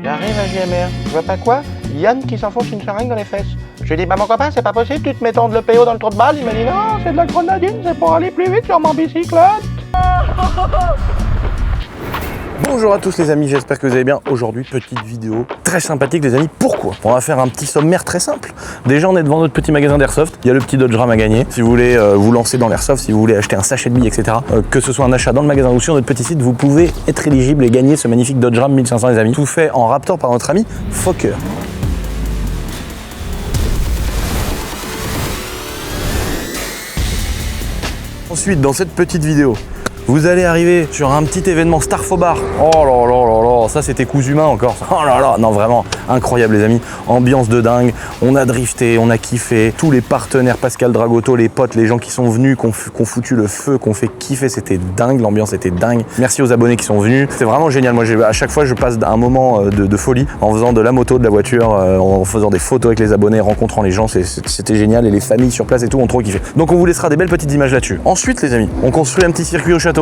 J'arrive à JMR. Je vois pas quoi? Yann qui s'enfonce une seringue dans les fesses. Je lui ai dit, bah mon copain, c'est pas possible, tu te mets ton de l'EPO dans le trou de balle. Il m'a dit, non, c'est de la grenadine, c'est pour aller plus vite sur mon bicyclette. Bonjour à tous les amis, j'espère que vous allez bien. Aujourd'hui, petite vidéo très sympathique les amis. Pourquoi? On va faire un petit sommaire très simple. Déjà, on est devant notre petit magasin d'airsoft. Il y a le petit Dodge Ram à gagner. Si vous voulez vous lancer dans l'airsoft, si vous voulez acheter un sachet de billes, etc., que ce soit un achat dans le magasin ou sur notre petit site, vous pouvez être éligible et gagner ce magnifique Dodge Ram 1500 les amis. Tout fait en Raptor par notre ami Fokker. Ensuite, dans cette petite vidéo, vous allez arriver sur un petit événement Starfobar. Oh là là là là, ça c'était coups humains encore. Oh là là, non vraiment, incroyable les amis. Ambiance de dingue, on a drifté, on a kiffé. Tous les partenaires, Pascal Dragotto, les potes, les gens qui sont venus, qui ont foutu le feu, qui ont fait kiffer, c'était dingue, l'ambiance était dingue. Merci aux abonnés qui sont venus, c'était vraiment génial. Moi à chaque fois je passe un moment de folie en faisant de la moto, de la voiture, en faisant des photos avec les abonnés, rencontrant les gens, c'était génial et les familles sur place et tout ont trop kiffé. Donc on vous laissera des belles petites images là-dessus. Ensuite les amis, on construit un petit circuit au château.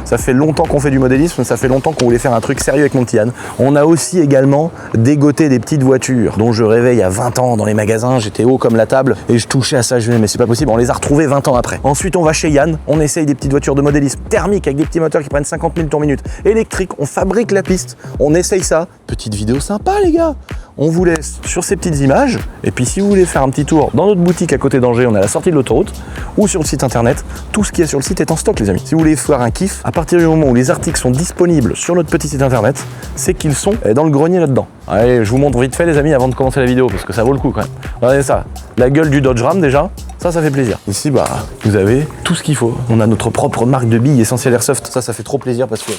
Ça fait longtemps qu'on fait du modélisme, ça fait longtemps qu'on voulait faire un truc sérieux avec mon petit Yann. On a aussi également dégoté des petites voitures dont je rêvais il y a 20 ans dans les magasins, j'étais haut comme la table et je touchais à ça, je me disais mais c'est pas possible, on les a retrouvés 20 ans après. Ensuite on va chez Yann, on essaye des petites voitures de modélisme thermique avec des petits moteurs qui prennent 50 000 tours minute, électrique, on fabrique la piste, on essaye ça. Petite vidéo sympa les gars. On vous laisse sur ces petites images et puis si vous voulez faire un petit tour dans notre boutique à côté d'Angers, on est à la sortie de l'autoroute ou sur le site internet, tout ce qu'il y a sur le site est en stock les amis. Si vous voulez faire un kiff, à partir du moment où les articles sont disponibles sur notre petit site internet, c'est qu'ils sont dans le grenier là-dedans. Allez, je vous montre vite fait les amis avant de commencer la vidéo parce que ça vaut le coup quand même. Regardez ça, la gueule du Dodge Ram déjà, ça fait plaisir. Ici bah vous avez tout ce qu'il faut. On a notre propre marque de billes Essentiel Airsoft, ça fait trop plaisir parce que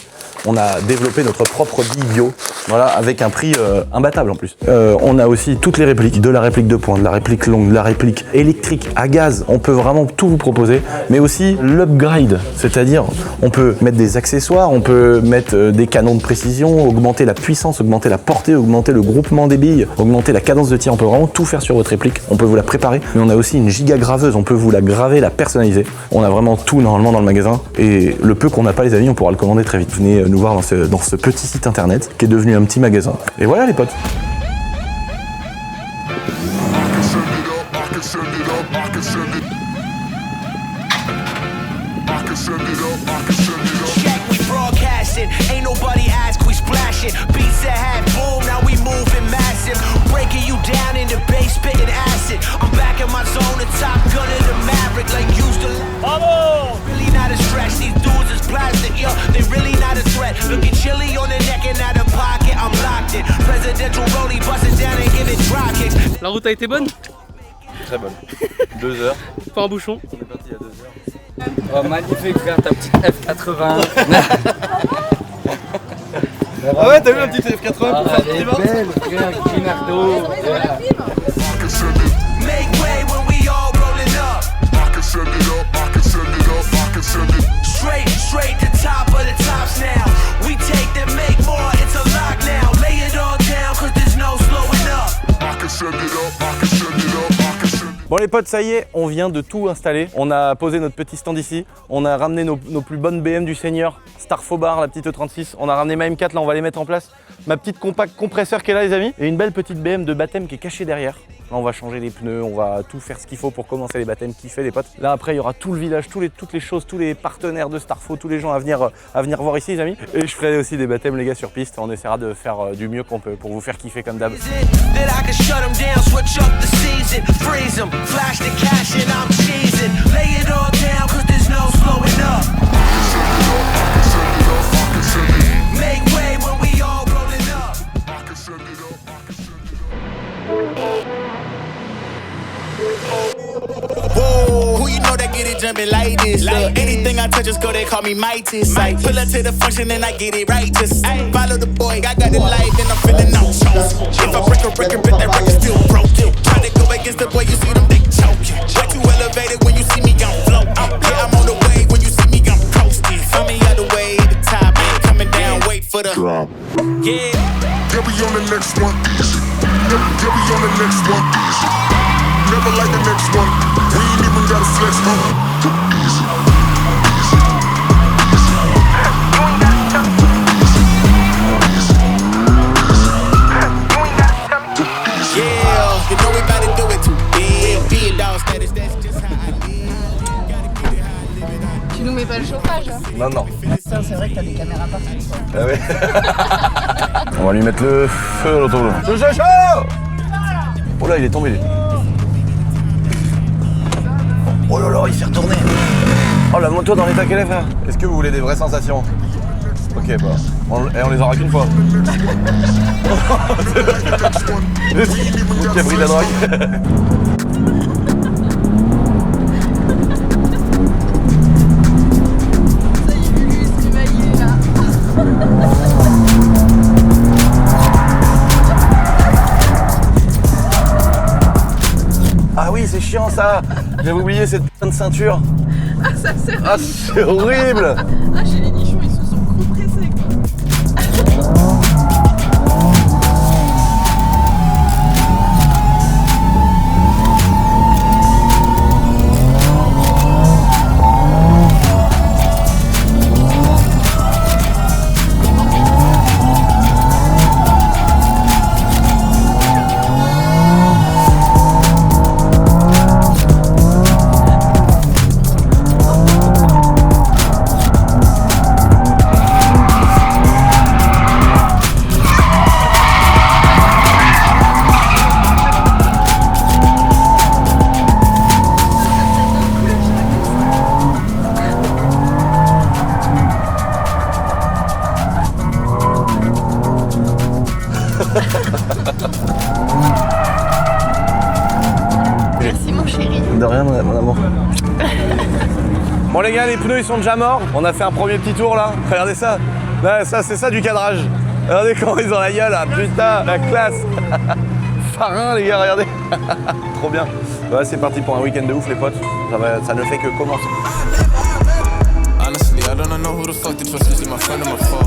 on a développé notre propre bille bio, voilà, avec un prix imbattable en plus. On a aussi toutes les répliques, de la réplique de pointe, de la réplique longue, de la réplique électrique, à gaz. On peut vraiment tout vous proposer, mais aussi l'upgrade, c'est-à-dire on peut mettre des accessoires, on peut mettre des canons de précision, augmenter la puissance, augmenter la portée, augmenter le groupement des billes, augmenter la cadence de tir. On peut vraiment tout faire sur votre réplique. On peut vous la préparer, mais on a aussi une giga graveuse. On peut vous la graver, la personnaliser. On a vraiment tout normalement dans le magasin et le peu qu'on n'a pas les amis, on pourra le commander très vite. Venez nous voir dans ce petit site internet qui est devenu un petit magasin. Et voilà les potes. La route a été bonne? Très bonne. 2 heures. Pas un bouchon. On est parti il y a 2 heures. Oh, magnifique frère, ta petite F80. Ah ouais, t'as vu la petite F80 pour faire elle est belle frère, Grinardo. Straight to top of the tops now. We take that make more, it's a lock now. Lay it all down, cause there's no slowing up. I can send it up, I can send it up, I can send it. Bon les potes, ça y est, on vient de tout installer. On a posé notre petit stand ici. On a ramené nos plus bonnes BM du Seigneur, Starfobar, la petite E36. On a ramené ma M4, là on va les mettre en place. Ma petite compact compresseur qui est là les amis. Et une belle petite BM de baptême qui est cachée derrière. Là on va changer les pneus, on va tout faire ce qu'il faut pour commencer les baptêmes, kiffer les potes. Là après il y aura tout le village, toutes les choses, tous les partenaires de Starfo, tous les gens à venir voir ici les amis. Et je ferai aussi des baptêmes les gars sur piste. On essaiera de faire du mieux qu'on peut pour vous faire kiffer comme d'hab. Jumping like this, look, anything I touch is go, they call me Midas. Pull up to the function and I get it right. Just follow the boy, I got it live and I'm feeling no shows. If I break a record, but that record still broken. Try to go against the boy, you see them, they choking. Way too elevated when you see me, I'm floating. Yeah, I'm on the wave when you see me, I'm coasting. Find me out the way, the top ain't coming down, wait for the drop. Yeah, they'll be on the next one, easy. They'll be on the next one, easy. Never like the next one. We ain't even gotta flex, too easy. Non, non. Ça, c'est vrai que t'as des caméras partout. Quoi. Ah ouais. On va lui mettre le feu à l'auto. Oh là, il est tombé lui. Oh là là, il s'est retourné. Oh la moto dans l'état qu'elle est, frère. Est-ce que vous voulez des vraies sensations? Ok, bah, on les aura qu'une fois. Qui a pris de la drogue. Ah oui, c'est chiant ça. J'avais oublié cette putain de ceinture. Ah, ça sert. Ah, c'est horrible. Ah, chez les nichons, ils se sont compressés, quoi. Merci mon chéri. De rien, mon amour. Bon les gars, les pneus ils sont déjà morts. On a fait un premier petit tour là. Regardez ça. Là, ça c'est ça du cadrage. Regardez comment ils ont la gueule là. Putain, la classe. Farin les gars, regardez. Trop bien. Ouais, c'est parti pour un week-end de ouf les potes. Ça ne fait que commencer. Honestly, I don't know who the fuck to trust. Is he my friend or my foe?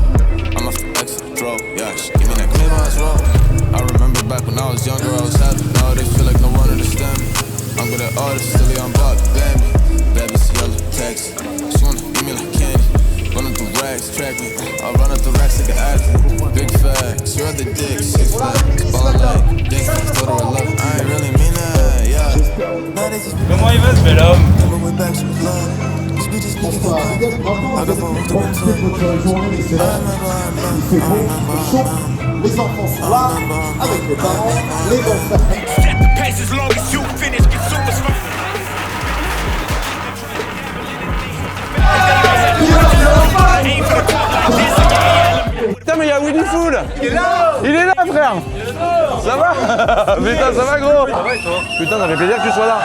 I'm a exit draw. Yeah, she give me that clean as well. I remember back when I was younger, I was happy. Now they feel like no one understand me. I'm good at artists, still on Bob, baby. Baby's yellow text. She wanna give me like candy. Running through rags, track me. I'll run up the racks like an athlete. Big facts, you're the dick, 6 flat. Ball like, dink, told her I love. I ain't really mean that, yeah. Comment il va ce bel homme? Bonsoir, maintenant vous êtes profiter de votre journée, c'est là. Il fait beau, il fait chaud, les enfants sont là, avec les parents, les enfants. Putain mais il y a Winnie Fool. Il est là frère. Ça va? Putain ça va gros? Putain ça fait plaisir que tu sois là.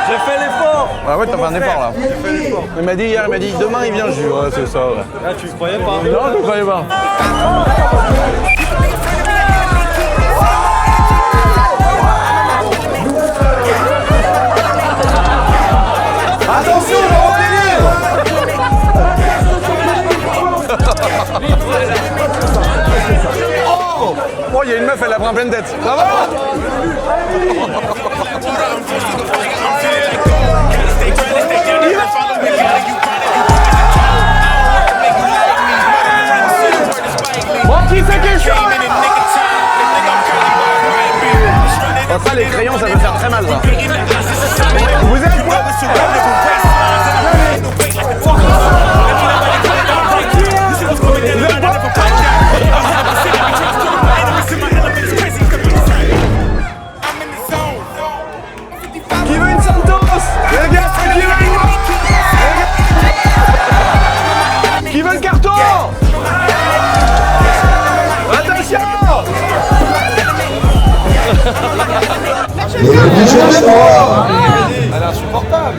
J'ai fait l'effort. Ah ouais t'as fait un effort là. J'ai fait l'effort. Il m'a dit hier, il m'a dit demain il vient, je dis ouais c'est ça ouais. Ah, tu le croyais pas? Non je ne croyais pas. Attention, on va Oh! Oh, il y a une meuf, elle a pris en pleine tête. Ça va? Bon, qui fait quelque chose? Oh, ça, les crayons, ça peut faire très mal, ça. Vous êtes quoi? Qui veut une Santos? Les gars, qui veut une... Qui veut le carton? Attention! Elle est insupportable.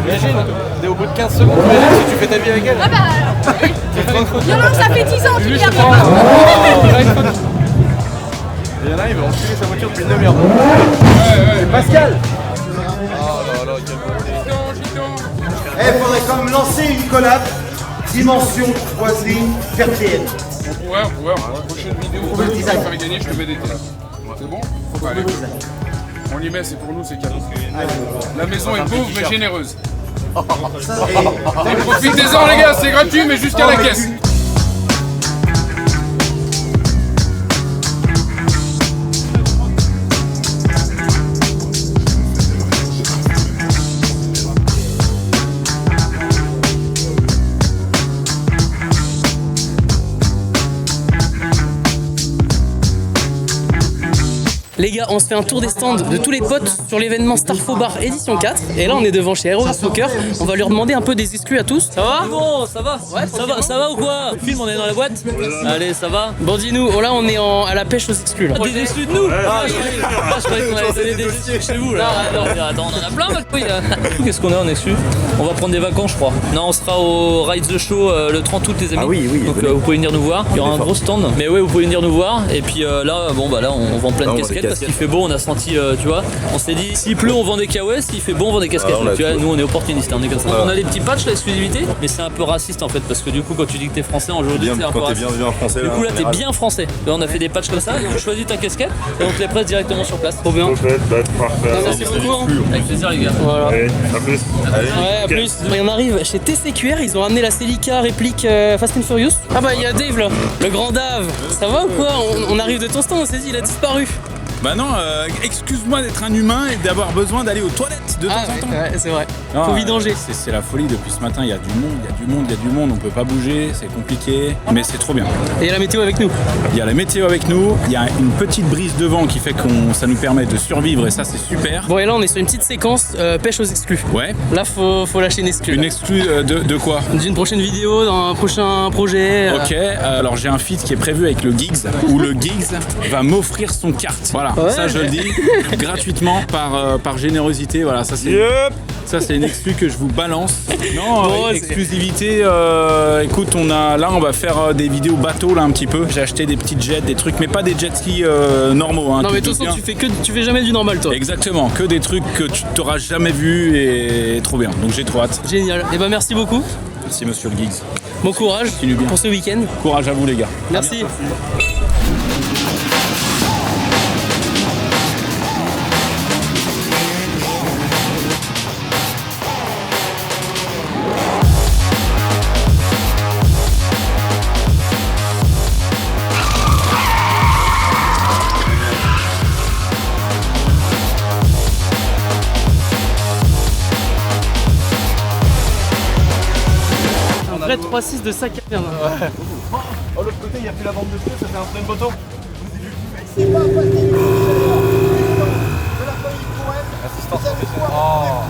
Imagine, t'es au bout de 15 secondes, imagine si tu fais ta vie avec elle. Ah bah Violence, ça fait 10 ans, tu viens pas. Il y en a, il veut enfiler sa voiture depuis une demi-heure. C'est Pascal. Oh là là, quel Il faudrait quand même lancer une collab Dimension Boiserie Vertienne. Ouais, la prochaine vidéo, Trouver le si design. vous faire gagner, je te mets des télés. C'est bon? Allez, on y met, c'est pour nous, c'est cadeau. La maison est pauvre mais généreuse. Et profitez-en les gars, c'est gratuit mais jusqu'à la caisse. Les gars, on se fait un tour des stands de tous les potes sur l'événement Starfo Bar édition 4. Et là, on est devant chez Aero Poker. On va leur demander un peu des exclus à tous. Ça va? Bon, ça va. Ouais, ça va ou quoi? Film, on est dans la boîte. Allez, ça va. Bon, dis-nous, oh, là, on est à la pêche aux exclus. Là. Des exclus de nous? Je croyais qu'on allait donner des exclus chez vous là. Non, attends, on en a plein ma couille là. Qu'est-ce qu'on a en exclus? On va prendre des vacances, je crois. Non, on sera au Ride the Show le 30 août, les amis. Ah oui. Donc vous pouvez venir nous voir. Il y aura un gros stand. Mais ouais, vous pouvez venir nous voir. Et puis là, bon, bah là, on vend plein de casquettes parce qu'il fait beau. On a senti, tu vois, on s'est dit, s'il pleut, on vend des KOS. S'il fait beau, on vend des casquettes. Donc, tu vois, nous, on est opportunistes. On est comme ça. On a des petits patchs, l'exclusivité. Mais c'est un peu raciste en fait. Parce que du coup, quand tu dis que t'es français, en aujourd'hui, c'est un peu raciste. Du coup, là, t'es bien français. On a fait des patchs comme ça. Tu choisis ta casquette et on te les presse directement sur place. Trop bien. Merci beaucoup. Avec plaisir, les gars. Voilà. Allez, à plus. Ouais, à plus. Et on arrive chez TCQR, ils ont amené la Celica réplique Fast and Furious. Ah bah il y a Dave là, le grand Dave. Ça va ou quoi? On arrive de ton stand, on s'est dit il a disparu. Bah non, excuse-moi d'être un humain et d'avoir besoin d'aller aux toilettes de temps en temps. Ouais, c'est vrai. Non, faut vidanger. C'est la folie depuis ce matin, il y a du monde, on peut pas bouger, c'est compliqué, mais c'est trop bien. Et il y a la météo avec nous. Il y a la météo avec nous, il y a une petite brise de vent qui fait que ça nous permet de survivre et ça c'est super. Bon et là on est sur une petite séquence pêche aux exclus. Ouais. Là faut lâcher une exclue. Une exclue de quoi? D'une prochaine vidéo, dans un prochain projet. Ok, alors j'ai un feat qui est prévu avec le Giggs, où le Giggs va m'offrir son carte. Voilà, ouais. Ça je le dis, gratuitement, par générosité, voilà, ça c'est... Ça c'est une exclu que je vous balance. Non, bon, exclusivité, écoute, on va faire des vidéos bateau là un petit peu. J'ai acheté des petites jets, des trucs, mais pas des jet skis normaux. Hein, non mais de toute façon tu fais jamais du normal toi. Exactement, que des trucs que tu t'auras jamais vu et trop bien. Donc j'ai trop hâte. Génial, et bah merci beaucoup. Merci monsieur le Giggs. Bon courage pour ce week-end. Courage à vous les gars. Merci. Un vrai 3-6 de sac à viande. Ouais. Oh, l'autre côté, il n'y a plus la bande de feu, ça fait un plein poteau. C'est pas facile. De la famille Cohen. Assistance Vous allez professionnelle. voir,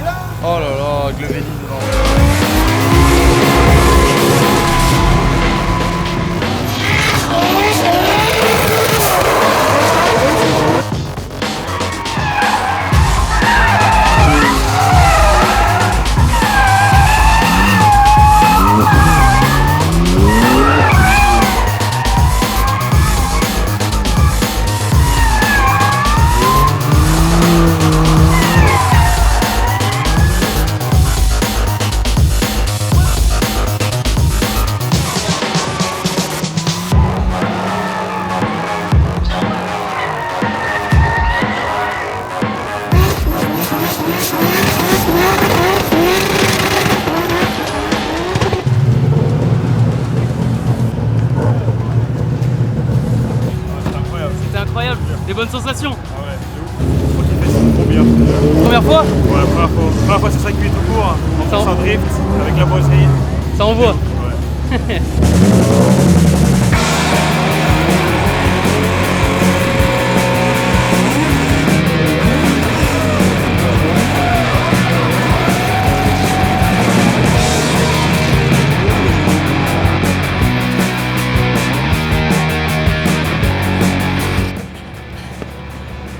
Oh là là, avec le Vélis devant. C'était incroyable, des bonnes sensations. Ah ouais, c'est ouf. Je crois qu'il fait trop bien. Première fois? Ouais, la première fois. Première fois sur circuit tout court, en Ça course en drift, avec la brosserie. Ça envoie. Ouais.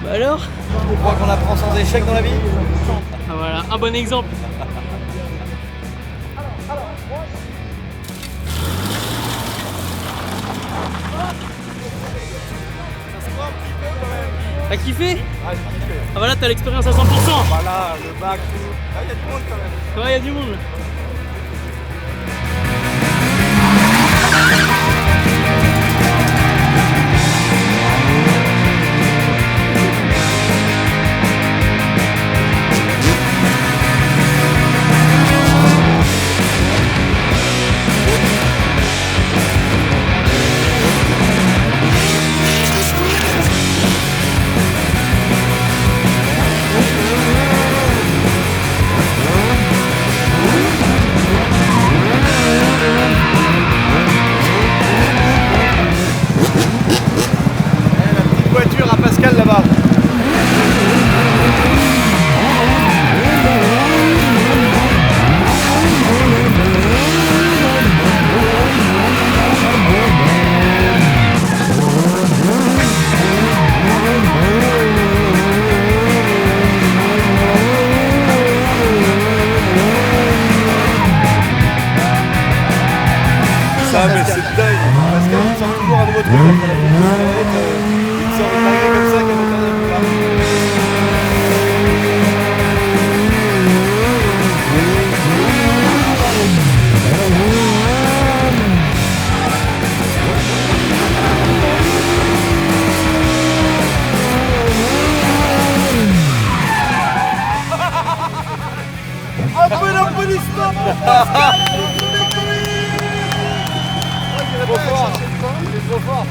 Bah alors? Tu crois qu'on apprend sans échec dans la vie? Ah voilà, un bon exemple. T'as kiffé? Ah, j'ai kiffé. Ah bah là t'as l'expérience à 100%. Bah là, le bac, tout. Ah, il y a du monde quand même. Ouais, il y a du monde. truc après la vie, une sorte de dinguerie comme ça qu'elle m'entendait plus là. Un peu d'applaudissements pour Pascal. Il est trop fort. Il est trop fort.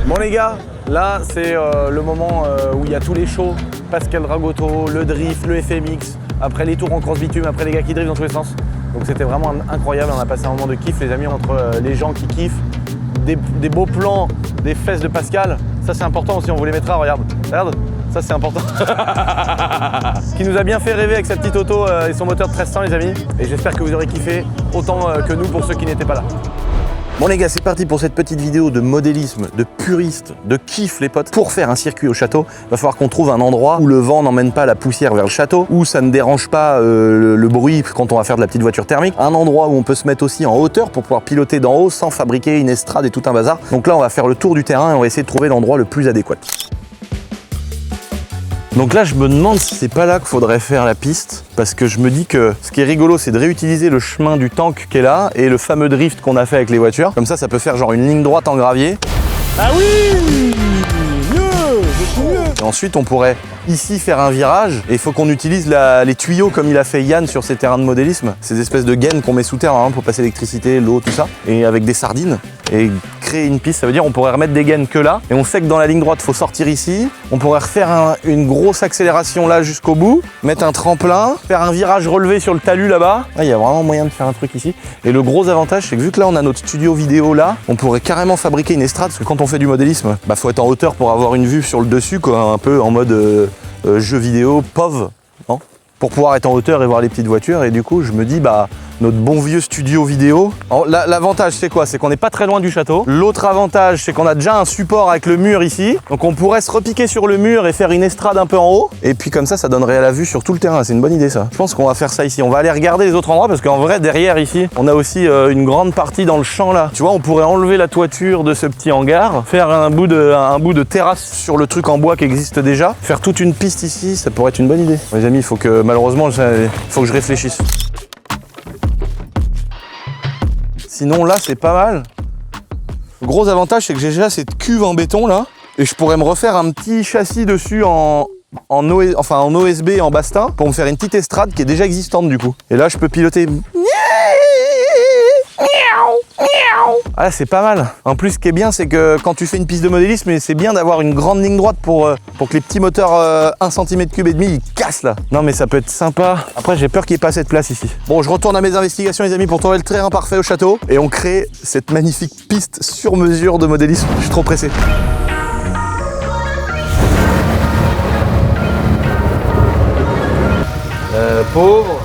Bon les gars, là c'est le moment où il y a tous les shows. Pascal Dragotto, le drift, le FMX, après les tours en cross bitume, après les gars qui driftent dans tous les sens. Donc c'était vraiment incroyable, on a passé un moment de kiff les amis entre les gens qui kiffent, des beaux plans, des fesses de Pascal. Ça c'est important aussi, on vous les mettra, regarde, ça c'est important. Qui nous a bien fait rêver avec sa petite auto et son moteur de 1300 les amis. Et j'espère que vous aurez kiffé autant que nous pour ceux qui n'étaient pas là. Bon les gars, c'est parti pour cette petite vidéo de modélisme, de puriste, de kiff les potes. Pour faire un circuit au château, il va falloir qu'on trouve un endroit où le vent n'emmène pas la poussière vers le château, où ça ne dérange pas le bruit quand on va faire de la petite voiture thermique. Un endroit où on peut se mettre aussi en hauteur pour pouvoir piloter d'en haut sans fabriquer une estrade et tout un bazar. Donc là, on va faire le tour du terrain et on va essayer de trouver l'endroit le plus adéquat. Donc là, je me demande si c'est pas là qu'il faudrait faire la piste, parce que je me dis que ce qui est rigolo, c'est de réutiliser le chemin du tank qui est là et le fameux drift qu'on a fait avec les voitures. Comme ça peut faire genre une ligne droite en gravier. Ah oui, mieux, beaucoup mieux. Et ensuite, on pourrait ici faire un virage et il faut qu'on utilise les tuyaux comme il a fait Yann sur ses terrains de modélisme. Ces espèces de gaines qu'on met sous terre hein, pour passer l'électricité, l'eau, tout ça, et avec des sardines. Et créer une piste, ça veut dire on pourrait remettre des gaines que là. Et on sait que dans la ligne droite, il faut sortir ici. On pourrait refaire une grosse accélération là jusqu'au bout, mettre un tremplin, faire un virage relevé sur le talus là-bas. Il y a vraiment moyen de faire un truc ici. Et le gros avantage, c'est que vu que là, on a notre studio vidéo là, on pourrait carrément fabriquer une estrade. Parce que quand on fait du modélisme, faut être en hauteur pour avoir une vue sur le dessus, quoi, un peu en mode jeu vidéo, POV, non ? Pour pouvoir être en hauteur et voir les petites voitures. Et du coup, je me dis, notre bon vieux studio vidéo. L'avantage, c'est quoi? C'est qu'on n'est pas très loin du château. L'autre avantage, c'est qu'on a déjà un support avec le mur ici. Donc on pourrait se repiquer sur le mur et faire une estrade un peu en haut. Et puis comme ça donnerait la vue sur tout le terrain. C'est une bonne idée ça. Je pense qu'on va faire ça ici. On va aller regarder les autres endroits parce qu'en vrai, derrière ici, on a aussi une grande partie dans le champ là. Tu vois, on pourrait enlever la toiture de ce petit hangar, faire un bout de terrasse sur le truc en bois qui existe déjà, faire toute une piste ici. Ça pourrait être une bonne idée. Les amis, il faut que malheureusement, il faut que je réfléchisse. Sinon là c'est pas mal. Le gros avantage c'est que j'ai déjà cette cuve en béton là et je pourrais me refaire un petit châssis dessus en OSB en bastin pour me faire une petite estrade qui est déjà existante du coup. Et là je peux piloter. Ah c'est pas mal. En plus ce qui est bien c'est que quand tu fais une piste de modélisme, c'est bien d'avoir une grande ligne droite pour que les petits moteurs 1 cm3 et demi ils cassent là. Non mais ça peut être sympa. Après j'ai peur qu'il n'y ait pas assez de place ici. Bon je retourne à mes investigations les amis pour trouver le terrain parfait au château et on crée cette magnifique piste sur mesure de modélisme. Je suis trop pressé. Pauvre.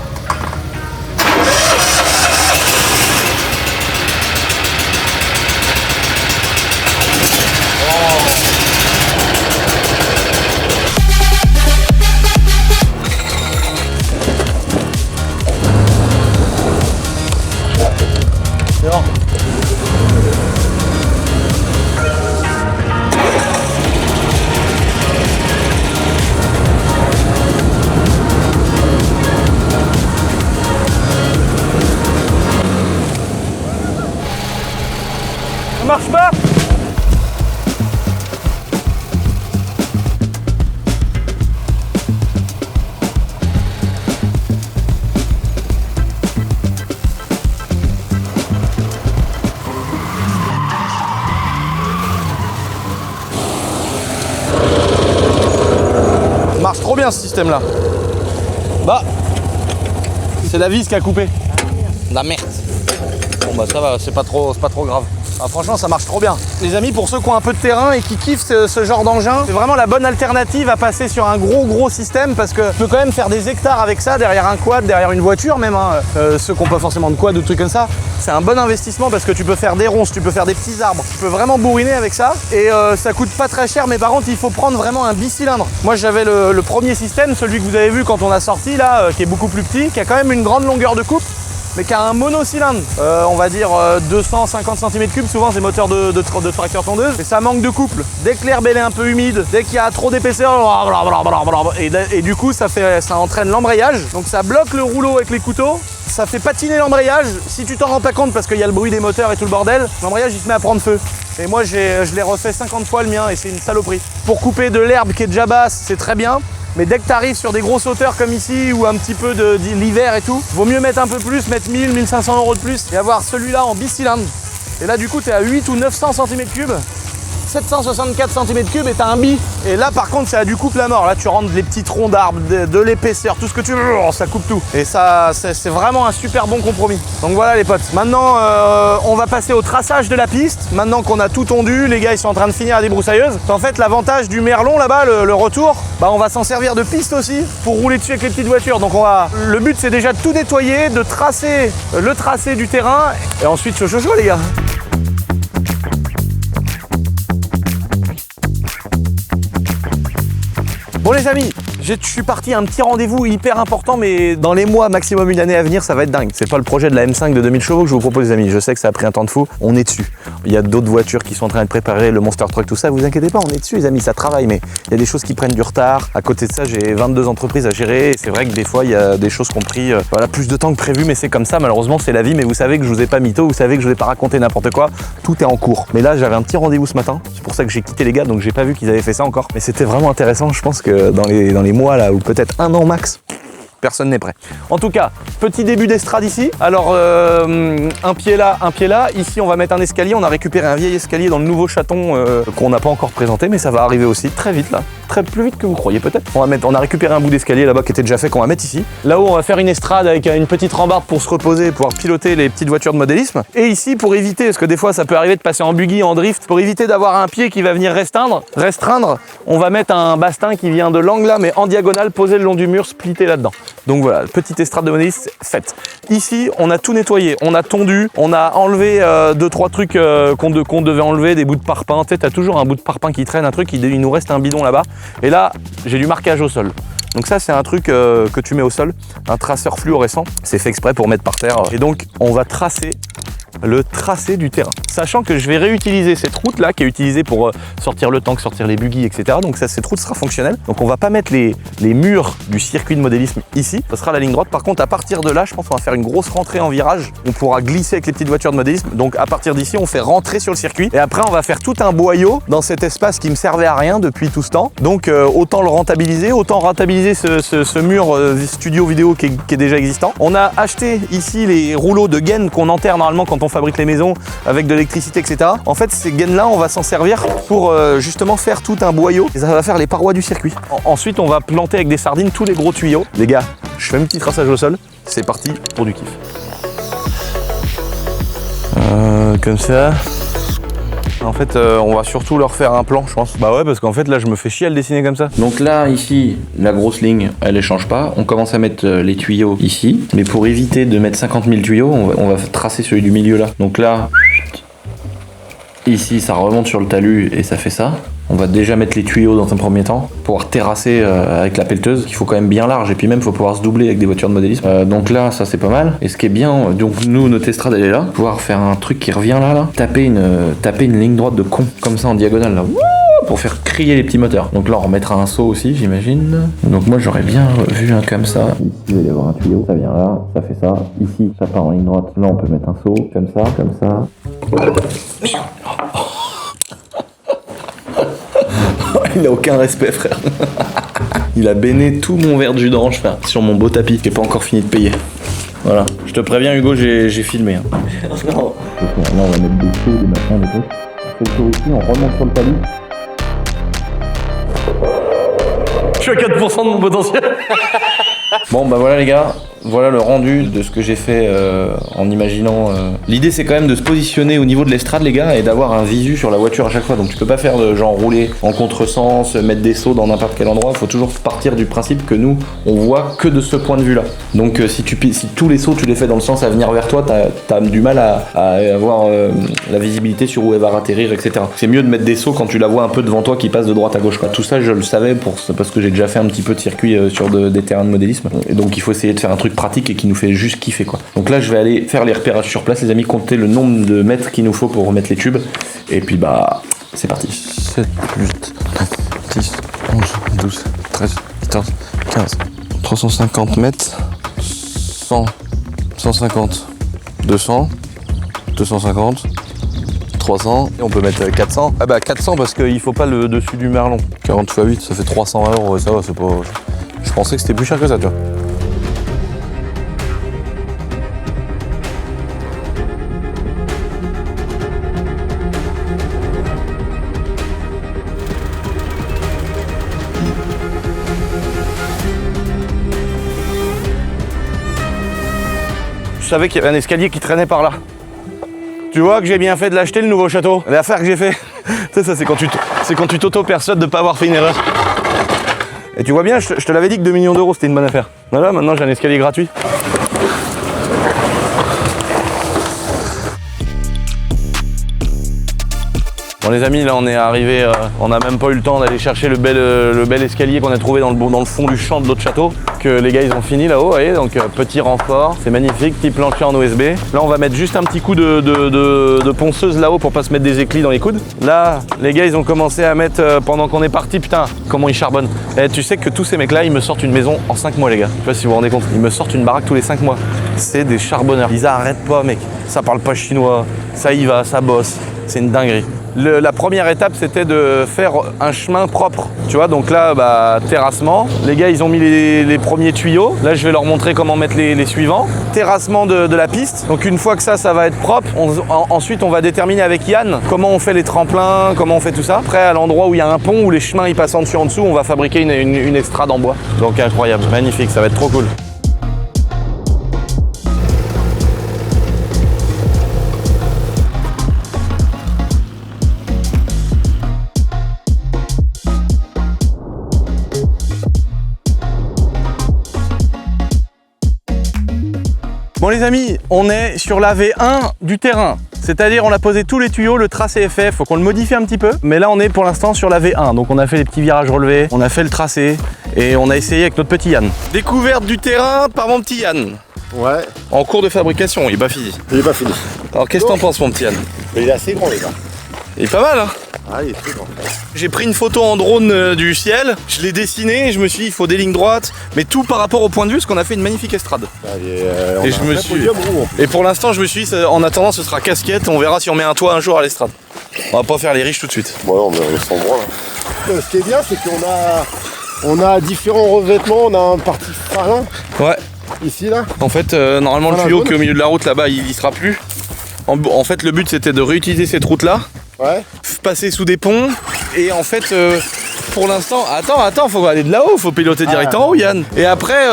Ça marche pas. Ça marche trop bien ce système là. C'est la vis qui a coupé. La merde. Bon bah ça va, c'est pas trop grave. Ah, franchement, ça marche trop bien. Les amis, pour ceux qui ont un peu de terrain et qui kiffent ce genre d'engin, c'est vraiment la bonne alternative à passer sur un gros système parce que tu peux quand même faire des hectares avec ça, derrière un quad, derrière une voiture même. Hein. Ceux qui n'ont pas forcément de quad ou de trucs comme ça, c'est un bon investissement parce que tu peux faire des ronces, tu peux faire des petits arbres, tu peux vraiment bourriner avec ça et ça coûte pas très cher, mais par contre, il faut prendre vraiment un bicylindre. Moi, j'avais le premier système, celui que vous avez vu quand on a sorti là, qui est beaucoup plus petit, qui a quand même une grande longueur de coupe, mais qui a un monocylindre, on va dire 250 cm3, souvent c'est moteur de tracteur tondeuse, et ça manque de couple. Dès que l'herbe est un peu humide, dès qu'il y a trop d'épaisseur, et du coup ça entraîne l'embrayage, donc ça bloque le rouleau avec les couteaux, ça fait patiner l'embrayage, si tu t'en rends pas compte parce qu'il y a le bruit des moteurs et tout le bordel, l'embrayage il se met à prendre feu. Et moi je l'ai refait 50 fois le mien et c'est une saloperie. Pour couper de l'herbe qui est déjà basse, c'est très bien. Mais dès que tu arrives sur des grosses hauteurs comme ici ou un petit peu de l'hiver et tout, vaut mieux mettre un peu plus, mettre 1000, 1500 € de plus et avoir celui-là en bicylindre. Et là du coup tu es à 8 ou 900 cm3, 764 cm3 et t'as un bi. Et là par contre ça a du coupe la mort. Là tu rentres les petits troncs d'arbres, de l'épaisseur, tout ce que tu veux, ça coupe tout. Et ça c'est vraiment un super bon compromis. Donc voilà les potes. Maintenant on va passer au traçage de la piste. Maintenant qu'on a tout tondu, les gars ils sont en train de finir à des broussailleuses. En fait l'avantage du merlon là-bas, le retour, bah on va s'en servir de piste aussi pour rouler dessus avec les petites voitures. Donc le but c'est déjà de tout nettoyer, de tracer le tracé du terrain et ensuite chaud les gars. Bon les amis, je suis parti à un petit rendez-vous hyper important, mais dans les mois, maximum une année à venir, ça va être dingue. C'est pas le projet de la M5 de 2000 chevaux que je vous propose les amis, je sais que ça a pris un temps de fou, on est dessus. Il y a d'autres voitures qui sont en train de préparer, le Monster Truck, tout ça, vous inquiétez pas, on est dessus les amis, ça travaille, mais il y a des choses qui prennent du retard. À côté de ça, j'ai 22 entreprises à gérer, et c'est vrai que des fois, il y a des choses qui ont pris plus de temps que prévu, mais c'est comme ça, malheureusement, c'est la vie, mais vous savez que je vous ai pas mytho, vous savez que je vous ai pas raconté n'importe quoi, tout est en cours. Mais là, j'avais un petit rendez-vous ce matin, c'est pour ça que j'ai quitté les gars, donc j'ai pas vu qu'ils avaient fait ça encore, mais c'était vraiment intéressant, je pense que dans les mois là, ou peut-être un an max, personne n'est prêt. En tout cas, petit début d'estrade ici. Alors, un pied là. Ici, on va mettre un escalier. On a récupéré un vieil escalier dans le nouveau chaton qu'on n'a pas encore présenté, mais ça va arriver aussi très vite là. Plus vite que vous croyez peut-être. On a récupéré un bout d'escalier là-bas qui était déjà fait, qu'on va mettre ici. Là-haut, on va faire une estrade avec une petite rambarde pour se reposer, pouvoir piloter les petites voitures de modélisme. Et ici, pour éviter, parce que des fois, ça peut arriver de passer en buggy, en drift, pour éviter d'avoir un pied qui va venir restreindre, on va mettre un bastin qui vient de l'angle là, mais en diagonale, posé le long du mur, splitté là-dedans. Donc voilà, petite estrade de modéliste faite. Ici, on a tout nettoyé, on a tondu, on a enlevé 2-3 trucs qu'on devait enlever, des bouts de parpaing. Tu sais, t'as toujours un bout de parpaing qui traîne, un truc, il nous reste un bidon là-bas. Et là, j'ai du marquage au sol. Donc ça, c'est un truc que tu mets au sol, un traceur fluorescent. C'est fait exprès pour mettre par terre. Et donc, on va tracer le tracé du terrain. Sachant que je vais réutiliser cette route là qui est utilisée pour sortir le tank, sortir les buggy, etc. Donc ça, cette route sera fonctionnelle. Donc on va pas mettre les murs du circuit de modélisme ici, ce sera la ligne droite. Par contre, à partir de là, je pense qu'on va faire une grosse rentrée en virage. On pourra glisser avec les petites voitures de modélisme. Donc à partir d'ici, on fait rentrer sur le circuit. Et après, on va faire tout un boyau dans cet espace qui me servait à rien depuis tout ce temps. Donc autant le rentabiliser, ce mur studio vidéo qui est déjà existant. On a acheté ici les rouleaux de gaines qu'on enterre normalement quand on fabrique les maisons avec de l'électricité, etc. En fait, ces gaines-là, on va s'en servir pour justement faire tout un boyau et ça va faire les parois du circuit. Ensuite, on va planter avec des sardines tous les gros tuyaux. Les gars, je fais un petit traçage au sol. C'est parti pour du kiff. Comme ça. En fait, on va surtout leur faire un plan, je pense. Bah ouais, parce qu'en fait, là, je me fais chier à le dessiner comme ça. Donc là, ici, la grosse ligne, elle échange pas. On commence à mettre les tuyaux ici. Mais pour éviter de mettre 50 000 tuyaux, on va tracer celui du milieu là. Donc là, ici, ça remonte sur le talus et ça fait ça. On va déjà mettre les tuyaux dans un premier temps, pouvoir terrasser avec la pelleteuse, qu'il faut quand même bien large, et puis même il faut pouvoir se doubler avec des voitures de modélisme. Donc là, ça c'est pas mal. Et ce qui est bien, donc nous, notre estrade elle est là, pouvoir faire un truc qui revient là, taper une ligne droite de con, comme ça en diagonale là, pour faire crier les petits moteurs. Donc là on remettra un saut aussi, j'imagine. Donc moi j'aurais bien vu un comme ça. Ici il va y avoir un tuyau, ça vient là, ça fait ça. Ici ça part en ligne droite, là on peut mettre un saut, comme ça, comme ça. Il a aucun respect, frère. Il a béné tout mon verre de jus d'orange, frère, sur mon beau tapis qui est pas encore fini de payer. Voilà. Je te préviens, Hugo, j'ai filmé. Hein. Non. Là, on va mettre des sauts, des machins, des trucs. On fait le tour ici, on remonte sur le talus. Je suis à 4% de mon potentiel. Bon bah voilà les gars, voilà le rendu de ce que j'ai fait en imaginant... L'idée c'est quand même de se positionner au niveau de l'estrade les gars et d'avoir un visu sur la voiture à chaque fois. Donc tu peux pas faire de genre rouler en contresens, mettre des sauts dans n'importe quel endroit. Faut toujours partir du principe que nous on voit que de ce point de vue là. Donc si tous les sauts tu les fais dans le sens à venir vers toi, t'as du mal à avoir la visibilité sur où elle va atterrir, etc. C'est mieux de mettre des sauts quand tu la vois un peu devant toi qui passe de droite à gauche quoi. Tout ça je le savais parce que j'ai déjà fait un petit peu de circuit sur des terrains de modélisme. Et donc il faut essayer de faire un truc pratique et qui nous fait juste kiffer quoi. Donc là je vais aller faire les repérages sur place les amis, compter le nombre de mètres qu'il nous faut pour remettre les tubes. Et puis bah c'est parti. 7, 8, 9, 10, 11, 12, 13, 14, 15. 350 mètres. 100, 150, 200, 250, 300, et on peut mettre 400. Ah bah 400 parce qu'il faut pas le dessus du merlon. 40 x 8 ça fait 300 €, ça va, c'est pas... Je pensais que c'était plus cher que ça tu vois. Je savais qu'il y avait un escalier qui traînait par là. Tu vois que j'ai bien fait de l'acheter le nouveau château. L'affaire que j'ai fait, tu sais ça c'est quand tu t'auto-persuades de pas avoir fait une erreur. Et tu vois bien, je te l'avais dit que 2 millions d'euros c'était une bonne affaire. Voilà, maintenant j'ai un escalier gratuit. Bon les amis, là on est arrivé, on n'a même pas eu le temps d'aller chercher le bel escalier qu'on a trouvé dans le fond du champ de l'autre château, que les gars ils ont fini là-haut, vous voyez, donc petit renfort, c'est magnifique, petit plancher en OSB. Là on va mettre juste un petit coup de ponceuse là-haut pour pas se mettre des éclis dans les coudes. Là, les gars ils ont commencé à mettre, pendant qu'on est parti, putain, comment ils charbonnent. Et tu sais que tous ces mecs là, ils me sortent une maison en 5 mois les gars, je sais pas si vous vous rendez compte, ils me sortent une baraque tous les 5 mois. C'est des charbonneurs, ils arrêtent pas mec, ça parle pas chinois, ça y va, ça bosse, c'est une dinguerie. La première étape c'était de faire un chemin propre, tu vois, donc là bah, terrassement, les gars ils ont mis les premiers tuyaux, là je vais leur montrer comment mettre les suivants, terrassement de la piste, donc une fois que ça va être propre, ensuite on va déterminer avec Yann comment on fait les tremplins, comment on fait tout ça. Après à l'endroit où il y a un pont, où les chemins ils passent en dessus, on va fabriquer une estrade en bois, donc incroyable, magnifique, ça va être trop cool. Bon les amis, on est sur la V1 du terrain, c'est-à-dire on a posé tous les tuyaux, le tracé est fait, faut qu'on le modifie un petit peu, mais là on est pour l'instant sur la V1, donc on a fait les petits virages relevés, on a fait le tracé et on a essayé avec notre petit Yann. Découverte du terrain par mon petit Yann. Ouais. En cours de fabrication, il est pas fini. Il est pas fini. Alors qu'est-ce que t'en penses mon petit Yann? Il est assez grand les gars. Il est pas mal hein. Ah, il est très grand. J'ai pris une photo en drone du ciel, je l'ai dessiné et je me suis dit il faut des lignes droites, mais tout par rapport au point de vue parce qu'on a fait une magnifique estrade. Et je me suis... Et pour l'instant je me suis dit en attendant ce sera casquette, on verra si on met un toit un jour à l'estrade. On va pas faire les riches tout de suite. Bon non mais on s'en branle là. Ce qui est bien c'est qu'on a différents revêtements, on a un parti frein. Ouais. Ici là. En fait normalement le tuyau qui est au milieu de la route là-bas il y sera plus. En fait le but c'était de réutiliser cette route là. Ouais. Passer sous des ponts et en fait pour l'instant attends faut aller de là-haut, faut piloter direct en haut Yann. Et après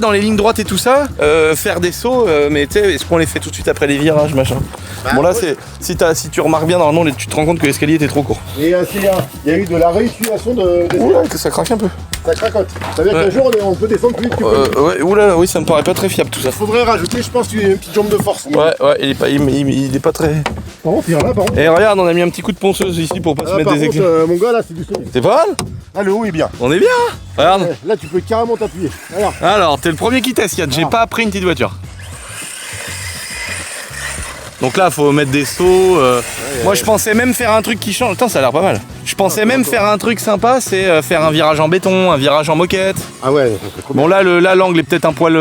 dans les lignes droites et tout ça faire des sauts mais tu sais est-ce qu'on les fait tout de suite après les virages machin. Bon là c'est si tu remarques bien normalement tu te rends compte que l'escalier était trop court. Et il y a eu de la réutilisation de oula que ça craque un peu. Ça cracote. Ça veut dire qu'un jour on peut descendre plus vite que ouais, oula oui ça me paraît pas très fiable tout ça. Faudrait rajouter je pense une petite jambe de force. Ouais il est pas très. Par contre, là, par contre. Et regarde, on a mis un petit coup de ponceuse ici pour pas se mettre des éclats. Mon gars, là, c'est du solide. C'est pas mal. Ah, le haut est bien. On est bien, hein. Regarde. Là, tu peux carrément t'appuyer. Alors, t'es le premier qui teste, Yann. J'ai pas appris une petite voiture. Donc là, faut mettre des sauts. Moi, je pensais même faire un truc qui change. Attends, ça a l'air pas mal. Je pensais même faire un truc sympa, c'est faire un virage en béton, un virage en moquette. Ah ouais. Bon, là, l'angle est peut-être un poil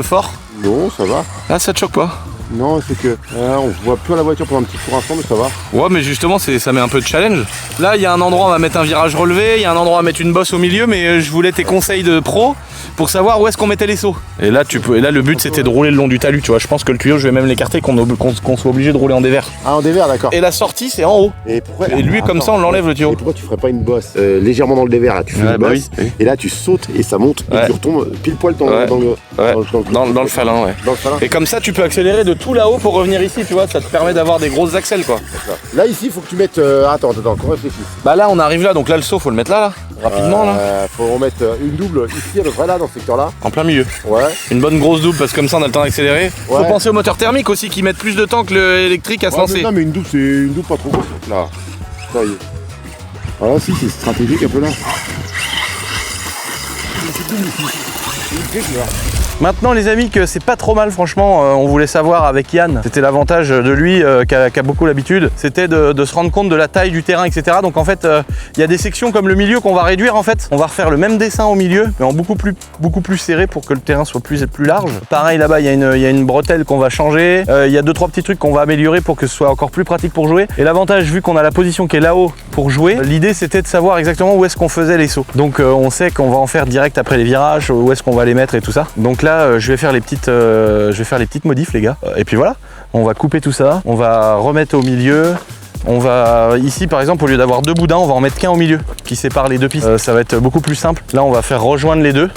fort. Non, ça va. Là, ça te choque pas. Non, c'est que on voit plus la voiture pour un petit pour instant, mais ça va. Ouais, mais justement, ça met un peu de challenge. Là, il y a un endroit, on va mettre un virage relevé, il y a un endroit à mettre une bosse au milieu, mais je voulais tes conseils de pro pour savoir où est-ce qu'on mettait les sauts. Et là, le but, c'était de rouler le long du talus, tu vois. Je pense que le tuyau, je vais même l'écarter, qu'on soit obligé de rouler en dévers. Ah, en dévers, d'accord. Et la sortie, c'est en haut. Et pourquoi lui, comme ça, on l'enlève le tuyau. Et pourquoi tu ferais pas une bosse légèrement dans le dévers là? Tu fais une bosse, et là, tu sautes et ça monte, et tu retombes pile poil dans le falin, ouais. Dans le falin. Et comme ça, tu peux accélérer de tout là-haut pour revenir ici, tu vois. Ça te permet d'avoir des grosses accels, quoi. Là, ici, il faut que tu mettes. Attends, qu'on réfléchisse. Bah là, on arrive là, donc là, le saut, faut le mettre là, rapidement, là. Faut remettre une double ici, à peu près là, dans ce secteur-là. En plein milieu. Ouais. Une bonne grosse double, parce que comme ça, on a le temps d'accélérer. Ouais. Faut penser au moteur thermique aussi, qui mettent plus de temps que l'électrique à se lancer. Non, mais une double, c'est une double pas trop grosse. Là. Ça y est. Voilà, si, c'est stratégique un peu là. Maintenant les amis, que c'est pas trop mal franchement, on voulait savoir avec Yann, c'était l'avantage de lui qui a beaucoup l'habitude, c'était de se rendre compte de la taille du terrain, etc. Donc en fait, il y a des sections comme le milieu qu'on va réduire en fait. On va refaire le même dessin au milieu, mais en beaucoup plus serré pour que le terrain soit plus large. Pareil là-bas, il y a une bretelle qu'on va changer, il y a 2-3 petits trucs qu'on va améliorer pour que ce soit encore plus pratique pour jouer. Et l'avantage, vu qu'on a la position qui est là-haut pour jouer, l'idée c'était de savoir exactement où est-ce qu'on faisait les sauts. Donc on sait qu'on va en faire direct après les virages, où est-ce qu'on va les mettre et tout ça. Donc là, je vais faire les petites modifs les gars. Et puis voilà, on va couper tout ça, on va remettre au milieu. On va ici par exemple, au lieu d'avoir 2 boudins, on va en mettre qu'un au milieu qui sépare les 2 pistes. Ça va être beaucoup plus simple. Là on va faire rejoindre les 2.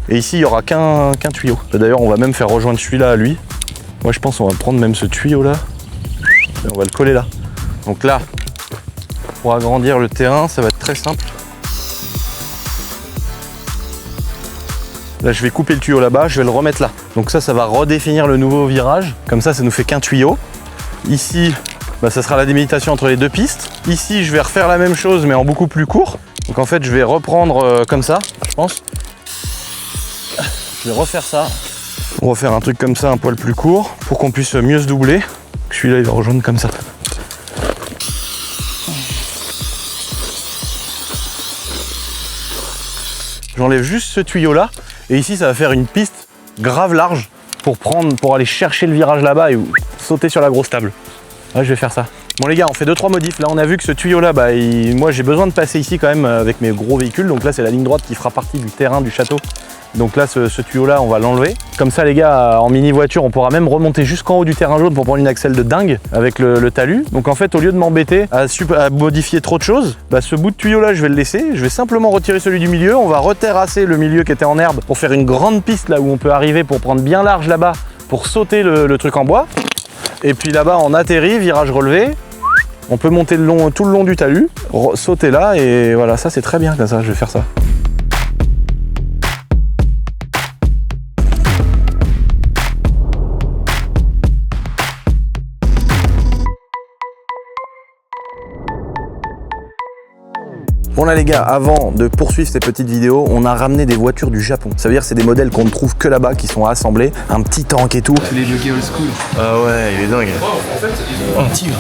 Et ici il n'y aura qu'un tuyau. D'ailleurs on va même faire rejoindre celui-là à lui. Moi je pense qu'on va prendre même ce tuyau là. Et on va le coller là. Donc là, pour agrandir le terrain, ça va être très simple. Là je vais couper le tuyau là-bas, je vais le remettre là. Donc ça va redéfinir le nouveau virage. Comme ça nous fait qu'un tuyau. Ici, ça sera la délimitation entre les 2 pistes. Ici je vais refaire la même chose mais en beaucoup plus court. Donc en fait je vais reprendre comme ça, je pense. Je vais refaire ça. On va refaire un truc comme ça, un poil plus court, pour qu'on puisse mieux se doubler. Celui-là il va rejoindre comme ça. J'enlève juste ce tuyau là. Et ici, ça va faire une piste grave large pour aller chercher le virage là-bas et sauter sur la grosse table. Ouais, je vais faire ça. Bon les gars, on fait 2-3 modifs. Là, on a vu que ce tuyau-là, moi j'ai besoin de passer ici quand même avec mes gros véhicules. Donc là, c'est la ligne droite qui fera partie du terrain du château. Donc là, ce tuyau-là, on va l'enlever. Comme ça, les gars, en mini-voiture, on pourra même remonter jusqu'en haut du terrain jaune pour prendre une axelle de dingue avec le talus. Donc en fait, au lieu de m'embêter à modifier trop de choses, ce bout de tuyau-là, je vais le laisser. Je vais simplement retirer celui du milieu. On va reterrasser le milieu qui était en herbe pour faire une grande piste là où on peut arriver pour prendre bien large là-bas pour sauter le truc en bois. Et puis là-bas, on atterrit, virage relevé. On peut monter tout le long du talus, sauter là et voilà, ça c'est très bien comme ça, je vais faire ça. Bon là les gars, avant de poursuivre ces petites vidéos, on a ramené des voitures du Japon. Ça veut dire que c'est des modèles qu'on ne trouve que là-bas, qui sont assemblés. Un petit tank et tout. C'est les jockeys old school. Ah ouais, il est dingue. En fait, un tigre.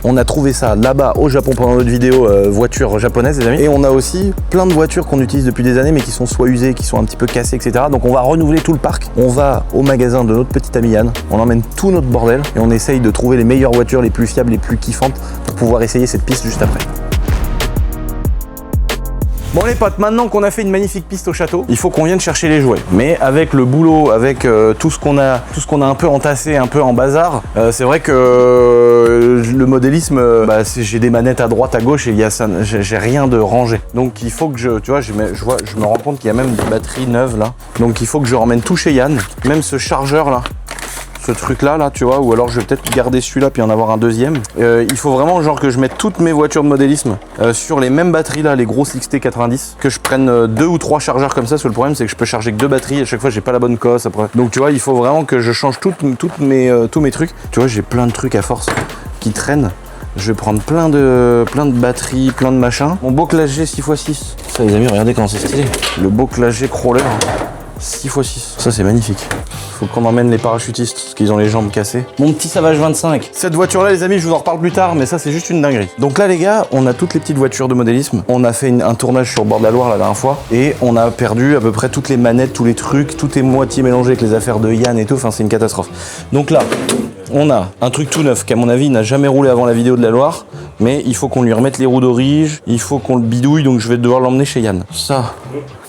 On a trouvé ça là-bas au Japon pendant notre vidéo voitures japonaises les amis. Et on a aussi plein de voitures qu'on utilise depuis des années mais qui sont soit usées, qui sont un petit peu cassées, etc. Donc on va renouveler tout le parc. On va au magasin de notre petit ami Yann. On emmène tout notre bordel et on essaye de trouver les meilleures voitures, les plus fiables, les plus kiffantes pour pouvoir essayer cette piste juste après. Bon les potes, maintenant qu'on a fait une magnifique piste au château, il faut qu'on vienne chercher les jouets. Mais avec le boulot, avec tout ce qu'on a un peu entassé, un peu en bazar, c'est vrai que le modélisme, j'ai des manettes à droite, à gauche et j'ai rien de rangé. Donc il faut que je me rends compte qu'il y a même des batteries neuves là. Donc il faut que je ramène tout chez Yann, même ce chargeur là. Ce truc là, tu vois, ou alors je vais peut-être garder celui-là puis en avoir un deuxième. Il faut vraiment genre que je mette toutes mes voitures de modélisme sur les mêmes batteries là, les grosses XT90, que je prenne 2 ou 3 chargeurs comme ça, parce que le problème c'est que je peux charger que 2 batteries, à chaque fois j'ai pas la bonne cosse après. Donc tu vois, il faut vraiment que je change tous mes trucs. Tu vois, j'ai plein de trucs à force qui traînent. Je vais prendre plein de batteries, plein de machins. Mon Boclage G 6x6. Ça les amis, regardez comment c'est stylé. Le Boclage G Crawler. 6x6. Ça, c'est magnifique. Faut qu'on emmène les parachutistes parce qu'ils ont les jambes cassées. Mon petit Savage 25. Cette voiture-là, les amis, je vous en reparle plus tard, mais ça, c'est juste une dinguerie. Donc là, les gars, on a toutes les petites voitures de modélisme. On a fait un tournage sur le bord de la Loire la dernière fois et on a perdu à peu près toutes les manettes, tous les trucs. Tout est moitié mélangé avec les affaires de Yann et tout. Enfin, c'est une catastrophe. Donc là, on a un truc tout neuf qu'à mon avis n'a jamais roulé avant la vidéo de la Loire, mais il faut qu'on lui remette les roues d'orige, il faut qu'on le bidouille, donc je vais devoir l'emmener chez Yann. Ça,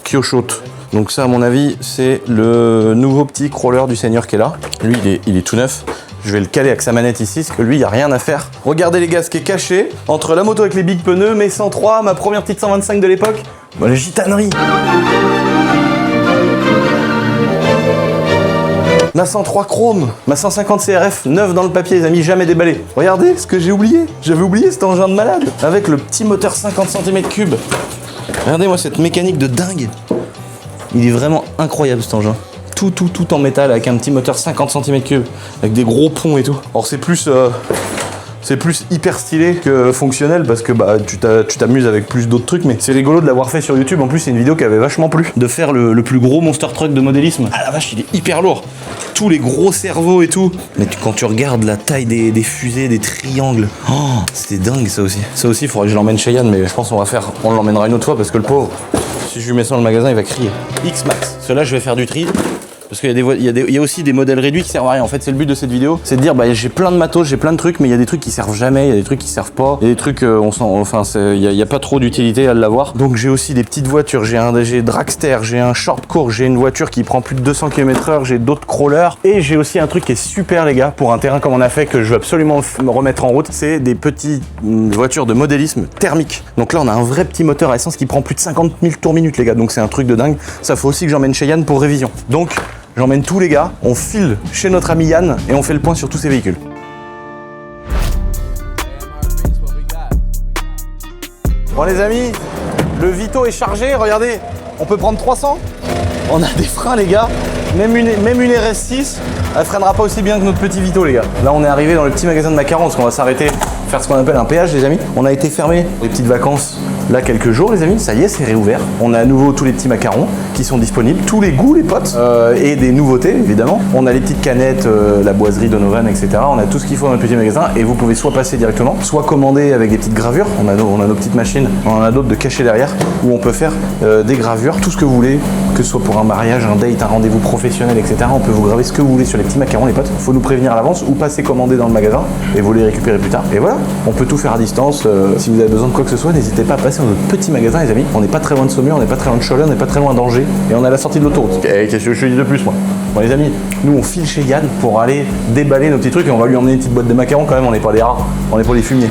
Kyoshot. Donc ça, à mon avis, c'est le nouveau petit crawler du Seigneur qui est là. Lui, il est tout neuf. Je vais le caler avec sa manette ici, parce que lui, il n'y a rien à faire. Regardez les gars, ce qui est caché entre la moto avec les big pneus, mes 103, ma première petite 125 de l'époque. Bon, la gitanerie. Ma 103 chrome, ma 150 CRF, neuve dans le papier, les amis, jamais déballé. Regardez ce que j'ai oublié. J'avais oublié cet engin de malade. Avec le petit moteur 50 cm3. Regardez-moi cette mécanique de dingue. Il est vraiment incroyable cet engin. Tout en métal avec un petit moteur 50 cm3. Avec des gros ponts et tout. Alors c'est plus hyper stylé que fonctionnel parce que bah tu t'amuses avec plus d'autres trucs, mais c'est rigolo de l'avoir fait sur YouTube. En plus c'est une vidéo qui avait vachement plu, de faire le plus gros monster truck de modélisme. Ah la vache, il est hyper lourd, tous les gros cerveaux et tout. Mais quand tu regardes la taille des fusées, des triangles, oh, c'était dingue ça aussi. Ça aussi il faudrait que je l'emmène chez Yann, mais je pense on l'emmènera une autre fois parce que le pauvre, si je lui mets ça dans le magasin il va crier. X-Max, ceux-là je vais faire du tri. Parce qu'il y a aussi des modèles réduits qui servent à rien. En fait, c'est le but de cette vidéo, c'est de dire bah j'ai plein de matos, j'ai plein de trucs, mais il y a des trucs qui servent jamais, il y a des trucs qui servent pas, il y a des trucs il y a pas trop d'utilité à l'avoir. Donc j'ai aussi des petites voitures, j'ai Dragster, j'ai un short court, j'ai une voiture qui prend plus de 200 km/h, j'ai d'autres crawlers et j'ai aussi un truc qui est super les gars pour un terrain comme on a fait que je veux absolument me remettre en route, c'est des petites voitures de modélisme thermique. Donc là on a un vrai petit moteur à essence qui prend plus de 50 000 tours minute les gars, donc c'est un truc de dingue. Ça faut aussi que j'emmène chez Yann pour révision. Donc j'emmène tous les gars, on file chez notre ami Yann et on fait le point sur tous ces véhicules. Bon les amis, le Vito est chargé, regardez, on peut prendre 300. On a des freins les gars, même une RS6, elle freinera pas aussi bien que notre petit Vito les gars. Là on est arrivé dans le petit magasin de macarons parce qu'on va s'arrêter, faire ce qu'on appelle un péage les amis. On a été fermé les petites vacances là quelques jours les amis, ça y est c'est réouvert. On a à nouveau tous les petits macarons qui sont disponibles, tous les goûts les potes, et des nouveautés évidemment. On a les petites canettes, la boiserie Donovan etc. On a tout ce qu'il faut dans le petit magasin et vous pouvez soit passer directement, soit commander avec des petites gravures. On a nos petites machines, on en a d'autres de cachées derrière où on peut faire des gravures, tout ce que vous voulez, que ce soit pour un mariage, un date, un rendez-vous professionnel etc. On peut vous graver ce que vous voulez sur les petits macarons les potes. Faut nous prévenir à l'avance ou passer commander dans le magasin et vous les récupérer plus tard. Et voilà, on peut tout faire à distance. Si vous avez besoin de quoi que ce soit, n'hésitez pas à passer dans notre petit magasin les amis. On n'est pas très loin de Saumur, on n'est pas très loin de Cholet, on n'est pas très loin d'Angers et on est à la sortie de l'autoroute. Qu'est-ce que je dis de plus moi? Bon les amis, nous on file chez Yann pour aller déballer nos petits trucs et on va lui emmener une petite boîte de macarons quand même, on n'est pas des rats, on est pas des fumiers.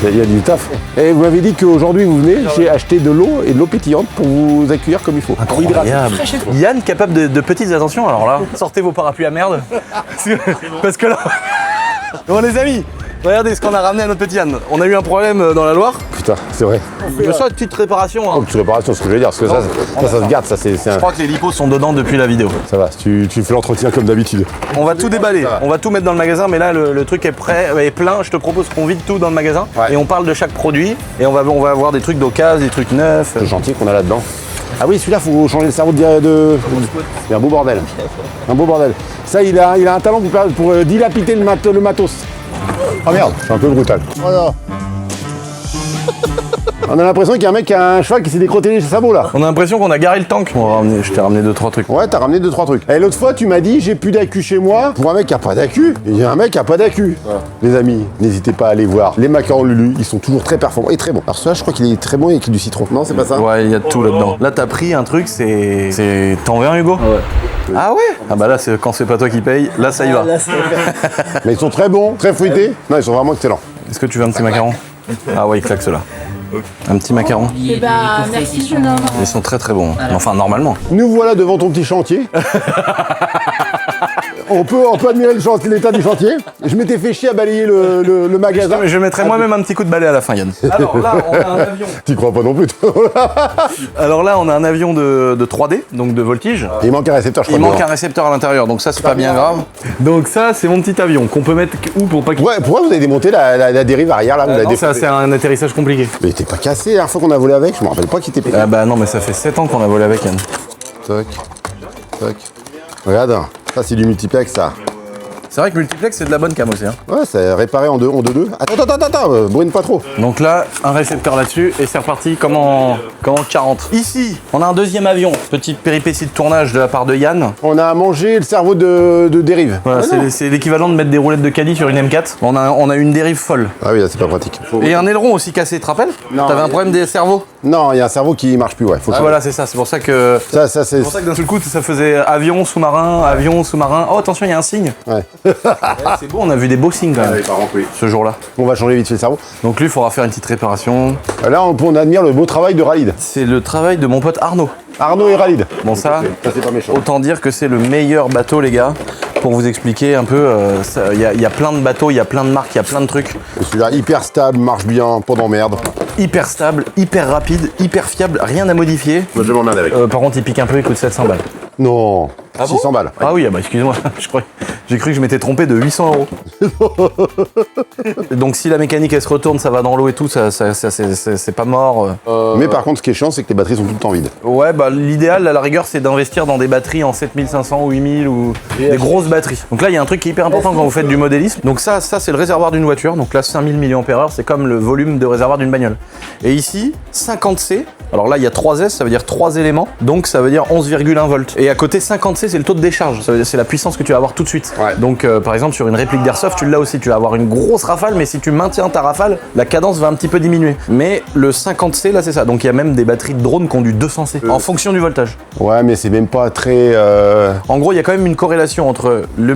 Il y a du taf. Et vous m'avez dit qu'aujourd'hui vous venez, j'ai acheté de l'eau et de l'eau pétillante pour vous accueillir comme il faut. Incroyable. Yann capable de petites attentions, alors là, sortez vos parapluies à merde. Parce que là... Bon les amis, regardez ce qu'on a ramené à notre petit Yann. On a eu un problème dans la Loire. Putain, c'est vrai. Je ça, une petite réparation. Hein. Oh, petite réparation, c'est ce que je vais dire, parce que ça se garde, ça c'est... Je crois que les lipos sont dedans depuis la vidéo. Ça va, tu fais l'entretien comme d'habitude. On va tout déballer, on va tout mettre dans le magasin, mais là le truc est prêt, est plein. Je te propose qu'on vide tout dans le magasin et on parle de chaque produit et on va avoir des trucs d'occasion, des trucs neufs. Le chantier qu'on a là-dedans. Ah oui, celui-là, faut changer le cerveau de... C'est un beau bordel. Un beau bordel. Ça, il a un talent pour dilapider le matos. Oh merde, c'est un peu brutal. Voilà. On a l'impression qu'il y a un mec qui a un cheval qui s'est décrotté les sabots là. On a l'impression qu'on a garé le tank. Je t'ai ramené 2-3 trucs. Ouais, t'as ramené 2-3 trucs. Et l'autre fois, tu m'as dit j'ai plus d'accu chez moi. Pour un mec qui a pas d'accu, il y a un mec qui a pas d'accu. Ouais. Les amis, n'hésitez pas à aller voir les macarons Lulu. Ils sont toujours très performants et très bons. Alors celui-là, je crois qu'il est très bon avec du citron. Non, c'est pas ça? Ouais, il y a de tout là-dedans. Là, t'as pris un truc, c'est... T'en veux un, Hugo? Ouais. Ah ouais? Ah bah là, quand c'est pas toi qui paye, là, ça y va. Là, mais ils sont très bons, très fruités. Non, ils sont vraiment excellents. Est-ce que tu veux un petit macaron? Ah ouais, il claque ceux-là. Un petit macaron. Eh bah, merci jeune homme. Ils sont très très bons. Enfin, normalement. Nous voilà devant ton petit chantier. on peut admirer l'état du chantier. Je m'étais fait chier à balayer le magasin. Je mettrai moi-même un petit coup de balai à la fin, Yann. Alors là, on a un avion. T'y crois pas non plus, toi. Alors là, on a un avion de 3D, donc de voltige. Il manque un récepteur, je crois. Il manque un récepteur à l'intérieur, donc ça, c'est pas bien grave. Donc ça, c'est mon petit avion qu'on peut mettre où pour pas qu'il... Ouais, pourquoi vous avez démonté la dérive arrière là? Non, ça, c'est un atterrissage compliqué. Mais il était pas cassé la dernière fois qu'on a volé avec, je me rappelle pas qu'il était pété. Ah bah non, mais ça fait 7 ans qu'on a volé avec, Yann. Toc, toc. Regarde, ça c'est du multiplex ça. C'est vrai que multiplex, c'est de la bonne cam aussi. Hein. Ouais, c'est réparé en 2-2. Attends, brûle pas trop. Donc là, un récepteur là-dessus, et c'est reparti comme en 40. Ici, on a un deuxième avion. Petite péripétie de tournage de la part de Yann. On a mangé le cerveau de dérive. Voilà, c'est l'équivalent de mettre des roulettes de caddie sur une M4. On a une dérive folle. Ah oui, là c'est pas pratique. Et un aileron aussi cassé, tu te rappelles? T'avais un problème des cerveaux? Non, il y a un cerveau qui marche plus, ouais. Voilà, c'est ça. C'est pour ça que... C'est pour ça que d'un seul coup, ça faisait avion, sous-marin, avion, sous-marin. Oh, attention, il y a un signe. Ouais. C'est beau, on a vu des beaux signes quand même, par contre, oui. ce jour-là. On va changer vite fait le cerveau. Donc lui, il faudra faire une petite réparation. Là, on admire le beau travail de Ralid. C'est le travail de mon pote Arnaud. Arnaud et Ralid. Bon, ça c'est pas méchant. Autant dire que c'est le meilleur bateau, les gars. Pour vous expliquer un peu, il y a plein de bateaux, il y a plein de marques, il y a plein de trucs. Celui-là, hyper stable, marche bien, pas d'emmerde. Hyper stable, hyper rapide, hyper fiable, rien à modifier. Moi, je m'emmerde avec. Par contre, il pique un peu, il coûte 700 balles. Non, Ah 600 balles. Ah oui, bah excuse-moi, j'ai cru que je m'étais trompé de 800 €. Donc si la mécanique elle se retourne, ça va dans l'eau et tout, c'est pas mort. Mais par contre, ce qui est chiant, c'est que les batteries sont tout le temps vides. Ouais, bah l'idéal à la rigueur, c'est d'investir dans des batteries en 7500 ou 8000 ou des grosses batteries. Donc là, il y a un truc qui est hyper important quand vous faites du modélisme. Donc ça c'est le réservoir d'une voiture. Donc là, 5000 mAh, c'est comme le volume de réservoir d'une bagnole. Et ici, 50C. Alors là, il y a 3 S, ça veut dire 3 éléments. Donc ça veut dire 11,1 volts. Et à côté, 50C, c'est le taux de décharge. Ça veut dire c'est la puissance que tu vas avoir tout de suite. Ouais. Donc par exemple, sur une réplique d'Airsoft, tu l'as aussi. Tu vas avoir une grosse rafale, mais si tu maintiens ta rafale, la cadence va un petit peu diminuer. Mais le 50C, là, c'est ça. Donc il y a même des batteries de drones qui ont du 200C en fonction du voltage. Ouais, mais c'est même pas très... En gros, il y a quand même une corrélation entre les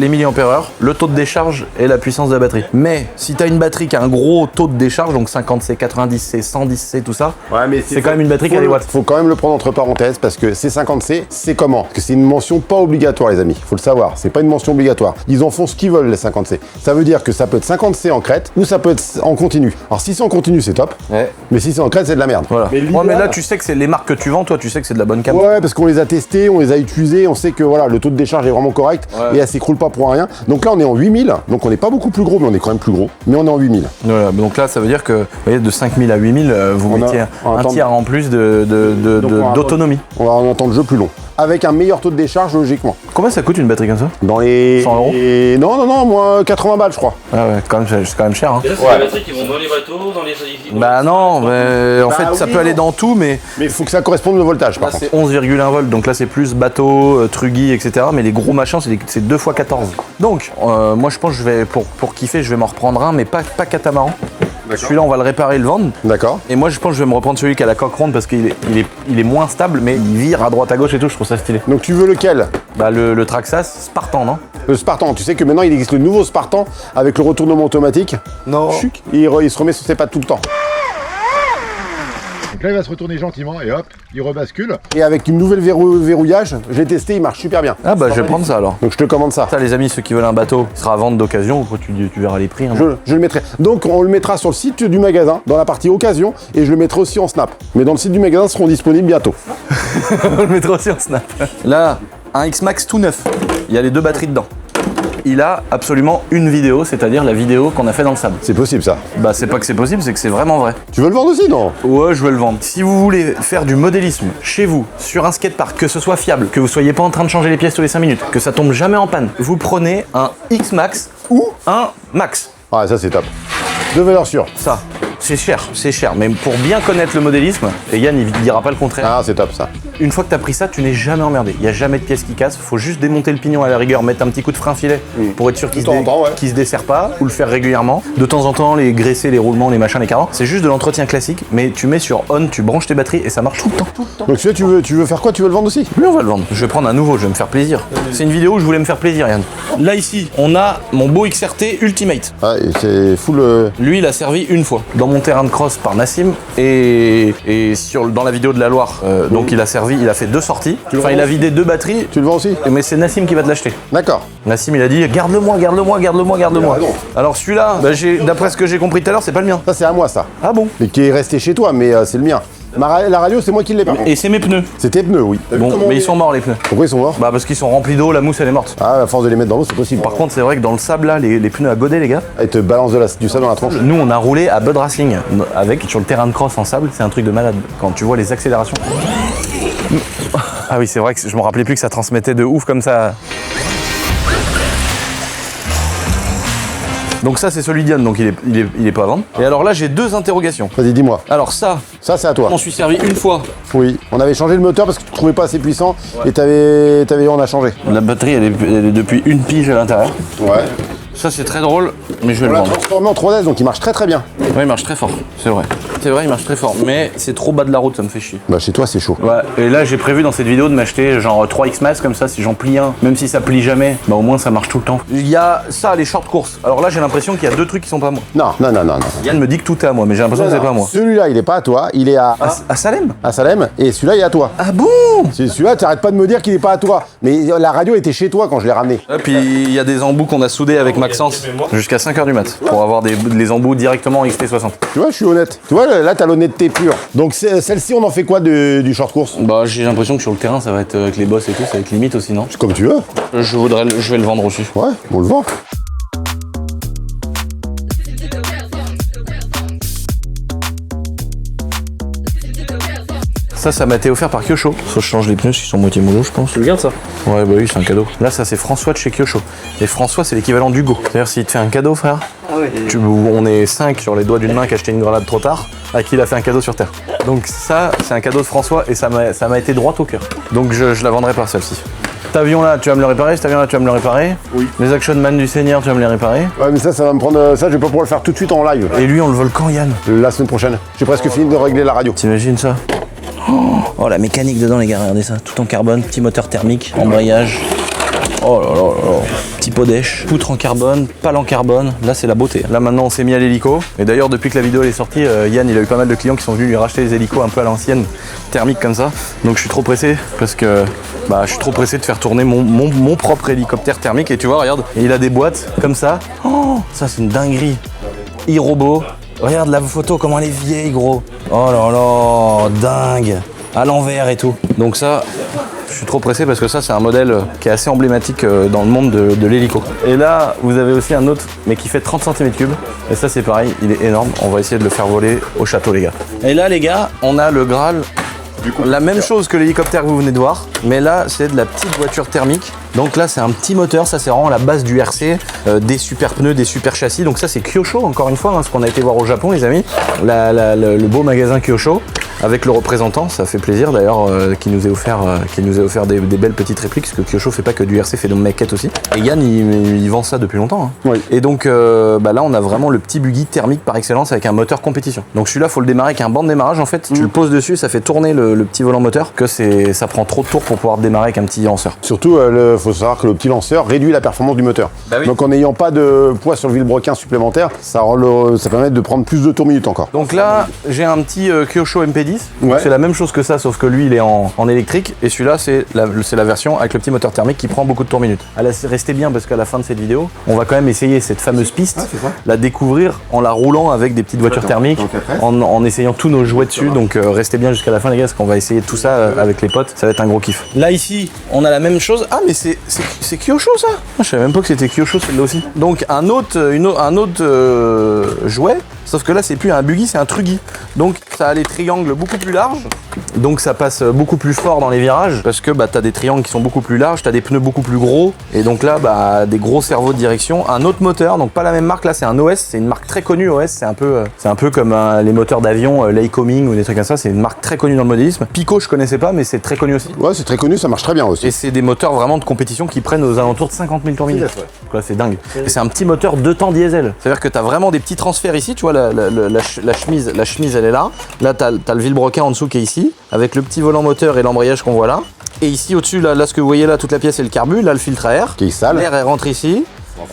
milliampères-heure, le taux de décharge et la puissance de la batterie. Mais si tu as une batterie qui a un gros taux de décharge, donc 50C, 90C, 110C, tout ça, ouais, mais c'est quand même une batterie qui a des watts. Faut quand même le prendre entre parenthèses parce que C50C, c'est comment? Parce que c'est une mention pas obligatoire, les amis. Faut le savoir, c'est pas une mention obligatoire. Ils en font ce qu'ils veulent, les 50C. Ça veut dire que ça peut être 50C en crête ou ça peut être en continu. Alors si c'est en continu, c'est top. Ouais. Mais si c'est en crête, c'est de la merde. Voilà. Mais là, tu sais que c'est les marques que tu vends, toi, tu sais que c'est de la bonne cam. Ouais, parce qu'on les a testés, on les a utilisés, on sait que voilà, le taux de décharge est vraiment correct et elle s'écroule pas pour rien. Donc là, on est en 8000. Donc on n'est pas beaucoup plus gros, mais on est quand même plus gros. Mais on est en 8000. Voilà. Donc là, ça veut dire que vous voyez, de 5000 à 8000, vous mettez un tiers en plus d'autonomie. On va en entendre le jeu plus long. Avec un meilleur taux de décharge, logiquement. Combien ça coûte une batterie comme ça? Dans les 100 €? Non, moi 80 balles, je crois. Ah ouais, c'est quand même cher. Hein. Déjà, c'est des batteries qui vont dans les bateaux, dans les... Bah non, mais en fait, ça peut aller dans tout, mais il faut que ça corresponde au voltage, par contre. C'est 11,1 volts, donc là, c'est plus bateau, truggy, etc. Mais les gros machins, c'est 2 x 14. Donc, moi, je pense que je vais, pour kiffer, je vais m'en reprendre un, mais pas catamaran. Celui-là, on va le réparer et le vendre. D'accord. Et moi, je pense que je vais me reprendre celui qui a la coque ronde parce qu'il est moins stable, mais il vire à droite à gauche et tout. Je trouve ça stylé. Donc, tu veux lequel? Bah, le Traxxas Spartan, non? Le Spartan. Tu sais que maintenant, il existe le nouveau Spartan avec le retournement automatique. Non. Chuc, il se remet sur ses pattes tout le temps. Donc là, il va se retourner gentiment et hop, il rebascule. Et avec une nouvelle verrouillage, j'ai testé, il marche super bien. Ah bah je vais prendre ça alors. Donc je te commande ça. Ça les amis, ceux qui veulent un bateau, il sera à vendre d'occasion, tu verras les prix. Hein. Je le mettrai. Donc on le mettra sur le site du magasin, dans la partie occasion, et je le mettrai aussi en snap. Mais dans le site du magasin, seront disponibles bientôt. On le mettra aussi en snap. Là, un X-Max tout neuf, il y a les 2 batteries dedans. Il a absolument une vidéo, c'est-à-dire la vidéo qu'on a fait dans le sable. C'est possible ça? Bah c'est pas que c'est possible, c'est que c'est vraiment vrai. Tu veux le vendre aussi, non? Ouais, je veux le vendre. Si vous voulez faire du modélisme chez vous, sur un skatepark, que ce soit fiable, que vous soyez pas en train de changer les pièces tous les 5 minutes, que ça tombe jamais en panne, vous prenez un X-Max ou un Max. Ouais, ça c'est top. De valeur sûre. Ça, c'est cher, mais pour bien connaître le modélisme, et Yann il dira pas le contraire. Ah, c'est top ça. Une fois que t'as pris ça, tu n'es jamais emmerdé. Il n'y a jamais de pièces qui cassent. Faut juste démonter le pignon à la rigueur, mettre un petit coup de frein filet pour être sûr qu'il se desserre pas, ou le faire régulièrement. De temps en temps, les graisser, les roulements, les machins, les carans. C'est juste de l'entretien classique, mais tu mets sur on, tu branches tes batteries et ça marche tout le temps. Donc tu veux faire quoi? Tu veux le vendre aussi? Oui, on va le vendre. Je vais prendre un nouveau, je vais me faire plaisir. C'est une vidéo où je voulais me faire plaisir, Yann. Là ici, on a mon beau XRT Ultimate. Ah, c'est full. Lui, il a servi une fois. Dans mon terrain de cross par Nassim et dans la vidéo de la Loire, donc il a fait 2 sorties. Enfin, il a vidé 2 batteries. Tu le vends aussi? Mais c'est Nassim qui va te l'acheter. D'accord. Nassim, il a dit garde-le-moi. Alors celui-là, d'après ce que j'ai compris tout à l'heure, c'est pas le mien. Ça, c'est à moi, ça. Ah bon? Mais qui est resté chez toi, mais c'est le mien. La radio, c'est moi qui l'ai, par contre. Et c'est mes pneus. C'est tes pneus, oui. Bon, mais ils sont morts, les pneus. Pourquoi ils sont morts? Bah parce qu'ils sont remplis d'eau, la mousse elle est morte. Ah, à force de les mettre dans l'eau, c'est possible. Par contre, c'est vrai que dans le sable là, les pneus à godet, les gars. Ils te balancent du sable dans la tronche. Nous, on a roulé à Bud Racing avec sur le terrain de cross en sable. C'est un truc de malade. Quand tu vois les accélérations. Ah oui, c'est vrai que je me rappelais plus que ça transmettait de ouf comme ça. Donc ça c'est celui d'Yann, donc il est pas à vendre. Et alors là j'ai 2 interrogations. Vas-y, dis-moi. Alors ça c'est à toi. Je m'en suis servi une fois. Oui, on avait changé le moteur parce que tu trouvais pas assez puissant et on a changé. La batterie elle est depuis une pige à l'intérieur. Ouais. Ça c'est très drôle, mais je vais on le l'a vendre. transformé en 3S, donc il marche très très bien. Ouais, il marche très fort, c'est vrai. C'est vrai, il marche très fort, mais c'est trop bas de la route, ça me fait chier. Bah chez toi c'est chaud. Ouais, et là j'ai prévu dans cette vidéo de m'acheter genre 3X Max comme ça, si j'en plie un, même si ça plie jamais, bah au moins ça marche tout le temps. Il y a ça, les short courses. Alors là j'ai l'impression qu'il y a 2 trucs qui sont pas à moi. Non. Yann me dit que tout est à moi, mais j'ai l'impression que c'est pas à moi. Celui-là il est pas à toi, il est à Salem. À Salem, et celui-là il est à toi. Ah bon? Celui-là, t'arrêtes pas de me dire qu'il est pas à toi. Mais la radio était chez toi quand je l'ai ramené. Et puis il y a des embouts qu'on a soudés avec Maxence jusqu'à 5h du mat pour avoir les embouts directement en XT60. Tu vois, je suis honnête. Tu vois, là t'as l'honnêteté pure. Donc celle-ci, on en fait quoi du short course? Bah j'ai l'impression que sur le terrain ça va être avec les boss et tout, ça va être limite aussi, non? Comme tu veux. Je vais le vendre aussi. Ouais, on le vend. Ça m'a été offert par Kyosho. Faut que je change les pneus, ils sont moitié mouleux, je pense. Tu le gardes ça? Ouais, bah oui, c'est un cadeau. Là, ça, c'est François de chez Kyosho. Et François, c'est l'équivalent d'Hugo. C'est-à-dire, s'il te fait un cadeau, frère, on est 5 sur les doigts d'une main qui a acheté une grenade trop tard, à qui il a fait un cadeau sur Terre. Donc, ça, c'est un cadeau de François et ça m'a été droit au cœur. Donc, je la vendrai par celle-ci. Cet avion-là, tu vas me le réparer. Cet avion-là, tu vas me le réparer. Oui. Les Action Man du Seigneur, tu vas me les réparer. Ouais, mais ça va me prendre. Ça, je vais pas pouvoir le faire tout de suite en live. Et lui, on le vole quand, Yann? La semaine prochaine. J'ai presque fini de régler la radio. T'imagines ça? Oh, la mécanique dedans, les gars, regardez ça. Tout en carbone, petit moteur thermique, embrayage. Oh là là là. Petit pot d'èche, poutre en carbone, pale en carbone. Là, c'est la beauté. Là, maintenant, on s'est mis à l'hélico. Et d'ailleurs, depuis que la vidéo est sortie, Yann, il a eu pas mal de clients qui sont venus lui racheter des hélicos un peu à l'ancienne, thermiques comme ça. Donc, je suis trop pressé parce que je suis trop pressé de faire tourner mon propre hélicoptère thermique. Et tu vois, regarde, il a des boîtes comme ça. Oh, ça, c'est une dinguerie. E-robot. Regarde la photo, comment elle est vieille, gros. Oh là là, dingue. À l'envers et tout. Donc ça, je suis trop pressé parce que ça, c'est un modèle qui est assez emblématique dans le monde de l'hélico. Et là, vous avez aussi un autre, mais qui fait 30 cm3. Et ça, c'est pareil, il est énorme. On va essayer de le faire voler au château, les gars. Et là, les gars, on a le Graal. La même chose que l'hélicoptère que vous venez de voir, mais là, c'est de la petite voiture thermique. Donc là, c'est un petit moteur, ça c'est vraiment la base du RC, des super pneus, des super châssis. Donc ça, c'est Kyosho, encore une fois, ce qu'on a été voir au Japon, les amis. Le beau magasin Kyosho, avec le représentant, ça fait plaisir d'ailleurs, qui nous ait offert des belles petites répliques, parce que Kyosho fait pas que du RC, fait de maquettes aussi. Et Yann, il vend ça depuis longtemps. Oui. Et donc là, on a vraiment le petit buggy thermique par excellence avec un moteur compétition. Donc celui-là, faut le démarrer avec un banc de démarrage en fait. Tu le poses dessus, ça fait tourner le petit volant moteur, que ça prend trop de tours pour pouvoir démarrer avec un petit lanceur. Surtout, faut savoir que le petit lanceur réduit la performance du moteur. Bah oui. Donc en n'ayant pas de poids sur le vilebrequin supplémentaire, ça permet de prendre plus de tours minutes encore. Donc là, j'ai un petit Kyosho MP10. Ouais. C'est la même chose que ça, sauf que lui, il est en électrique. Et celui-là, c'est la version avec le petit moteur thermique qui prend beaucoup de tours minutes. Allez, restez bien parce qu'à la fin de cette vidéo, on va quand même essayer cette fameuse piste, la découvrir en la roulant avec des petites voitures thermiques, en essayant tous nos jouets dessus. Donc restez bien jusqu'à la fin, les gars, parce qu'on va essayer tout ça avec les potes. Ça va être un gros kiff. Là, ici, on a la même chose. Ah, mais c'est Kyosho, ça? Je savais même pas que c'était Kyosho, celle-là aussi. Donc un autre jouet. Sauf que là, c'est plus un buggy, c'est un truggy. Donc, ça a les triangles beaucoup plus larges. Donc, ça passe beaucoup plus fort dans les virages. Parce que t'as des triangles qui sont beaucoup plus larges, t'as des pneus beaucoup plus gros. Et donc là, des gros cerveaux de direction. Un autre moteur, donc pas la même marque. Là, c'est un OS. C'est une marque très connue, OS. C'est un peu comme les moteurs d'avion, Lycoming ou des trucs comme ça. C'est une marque très connue dans le modélisme. Pico, je connaissais pas, mais c'est très connu aussi. Ouais, c'est très connu, ça marche très bien aussi. Et c'est des moteurs vraiment de compétition qui prennent aux alentours de 50 000 tours minute. Donc là, c'est dingue. Et c'est un petit moteur 2 temps diesel. C'est-à-dire que t'as vraiment des petits transferts ici, tu vois, la chemise elle est là. Là t'as le vilebrequin en dessous qui est ici, avec le petit volant moteur et l'embrayage qu'on voit là. Et ici au-dessus, là ce que vous voyez là, toute la pièce c'est le carbu, là le filtre à air. Qui est sale. L'air rentre ici.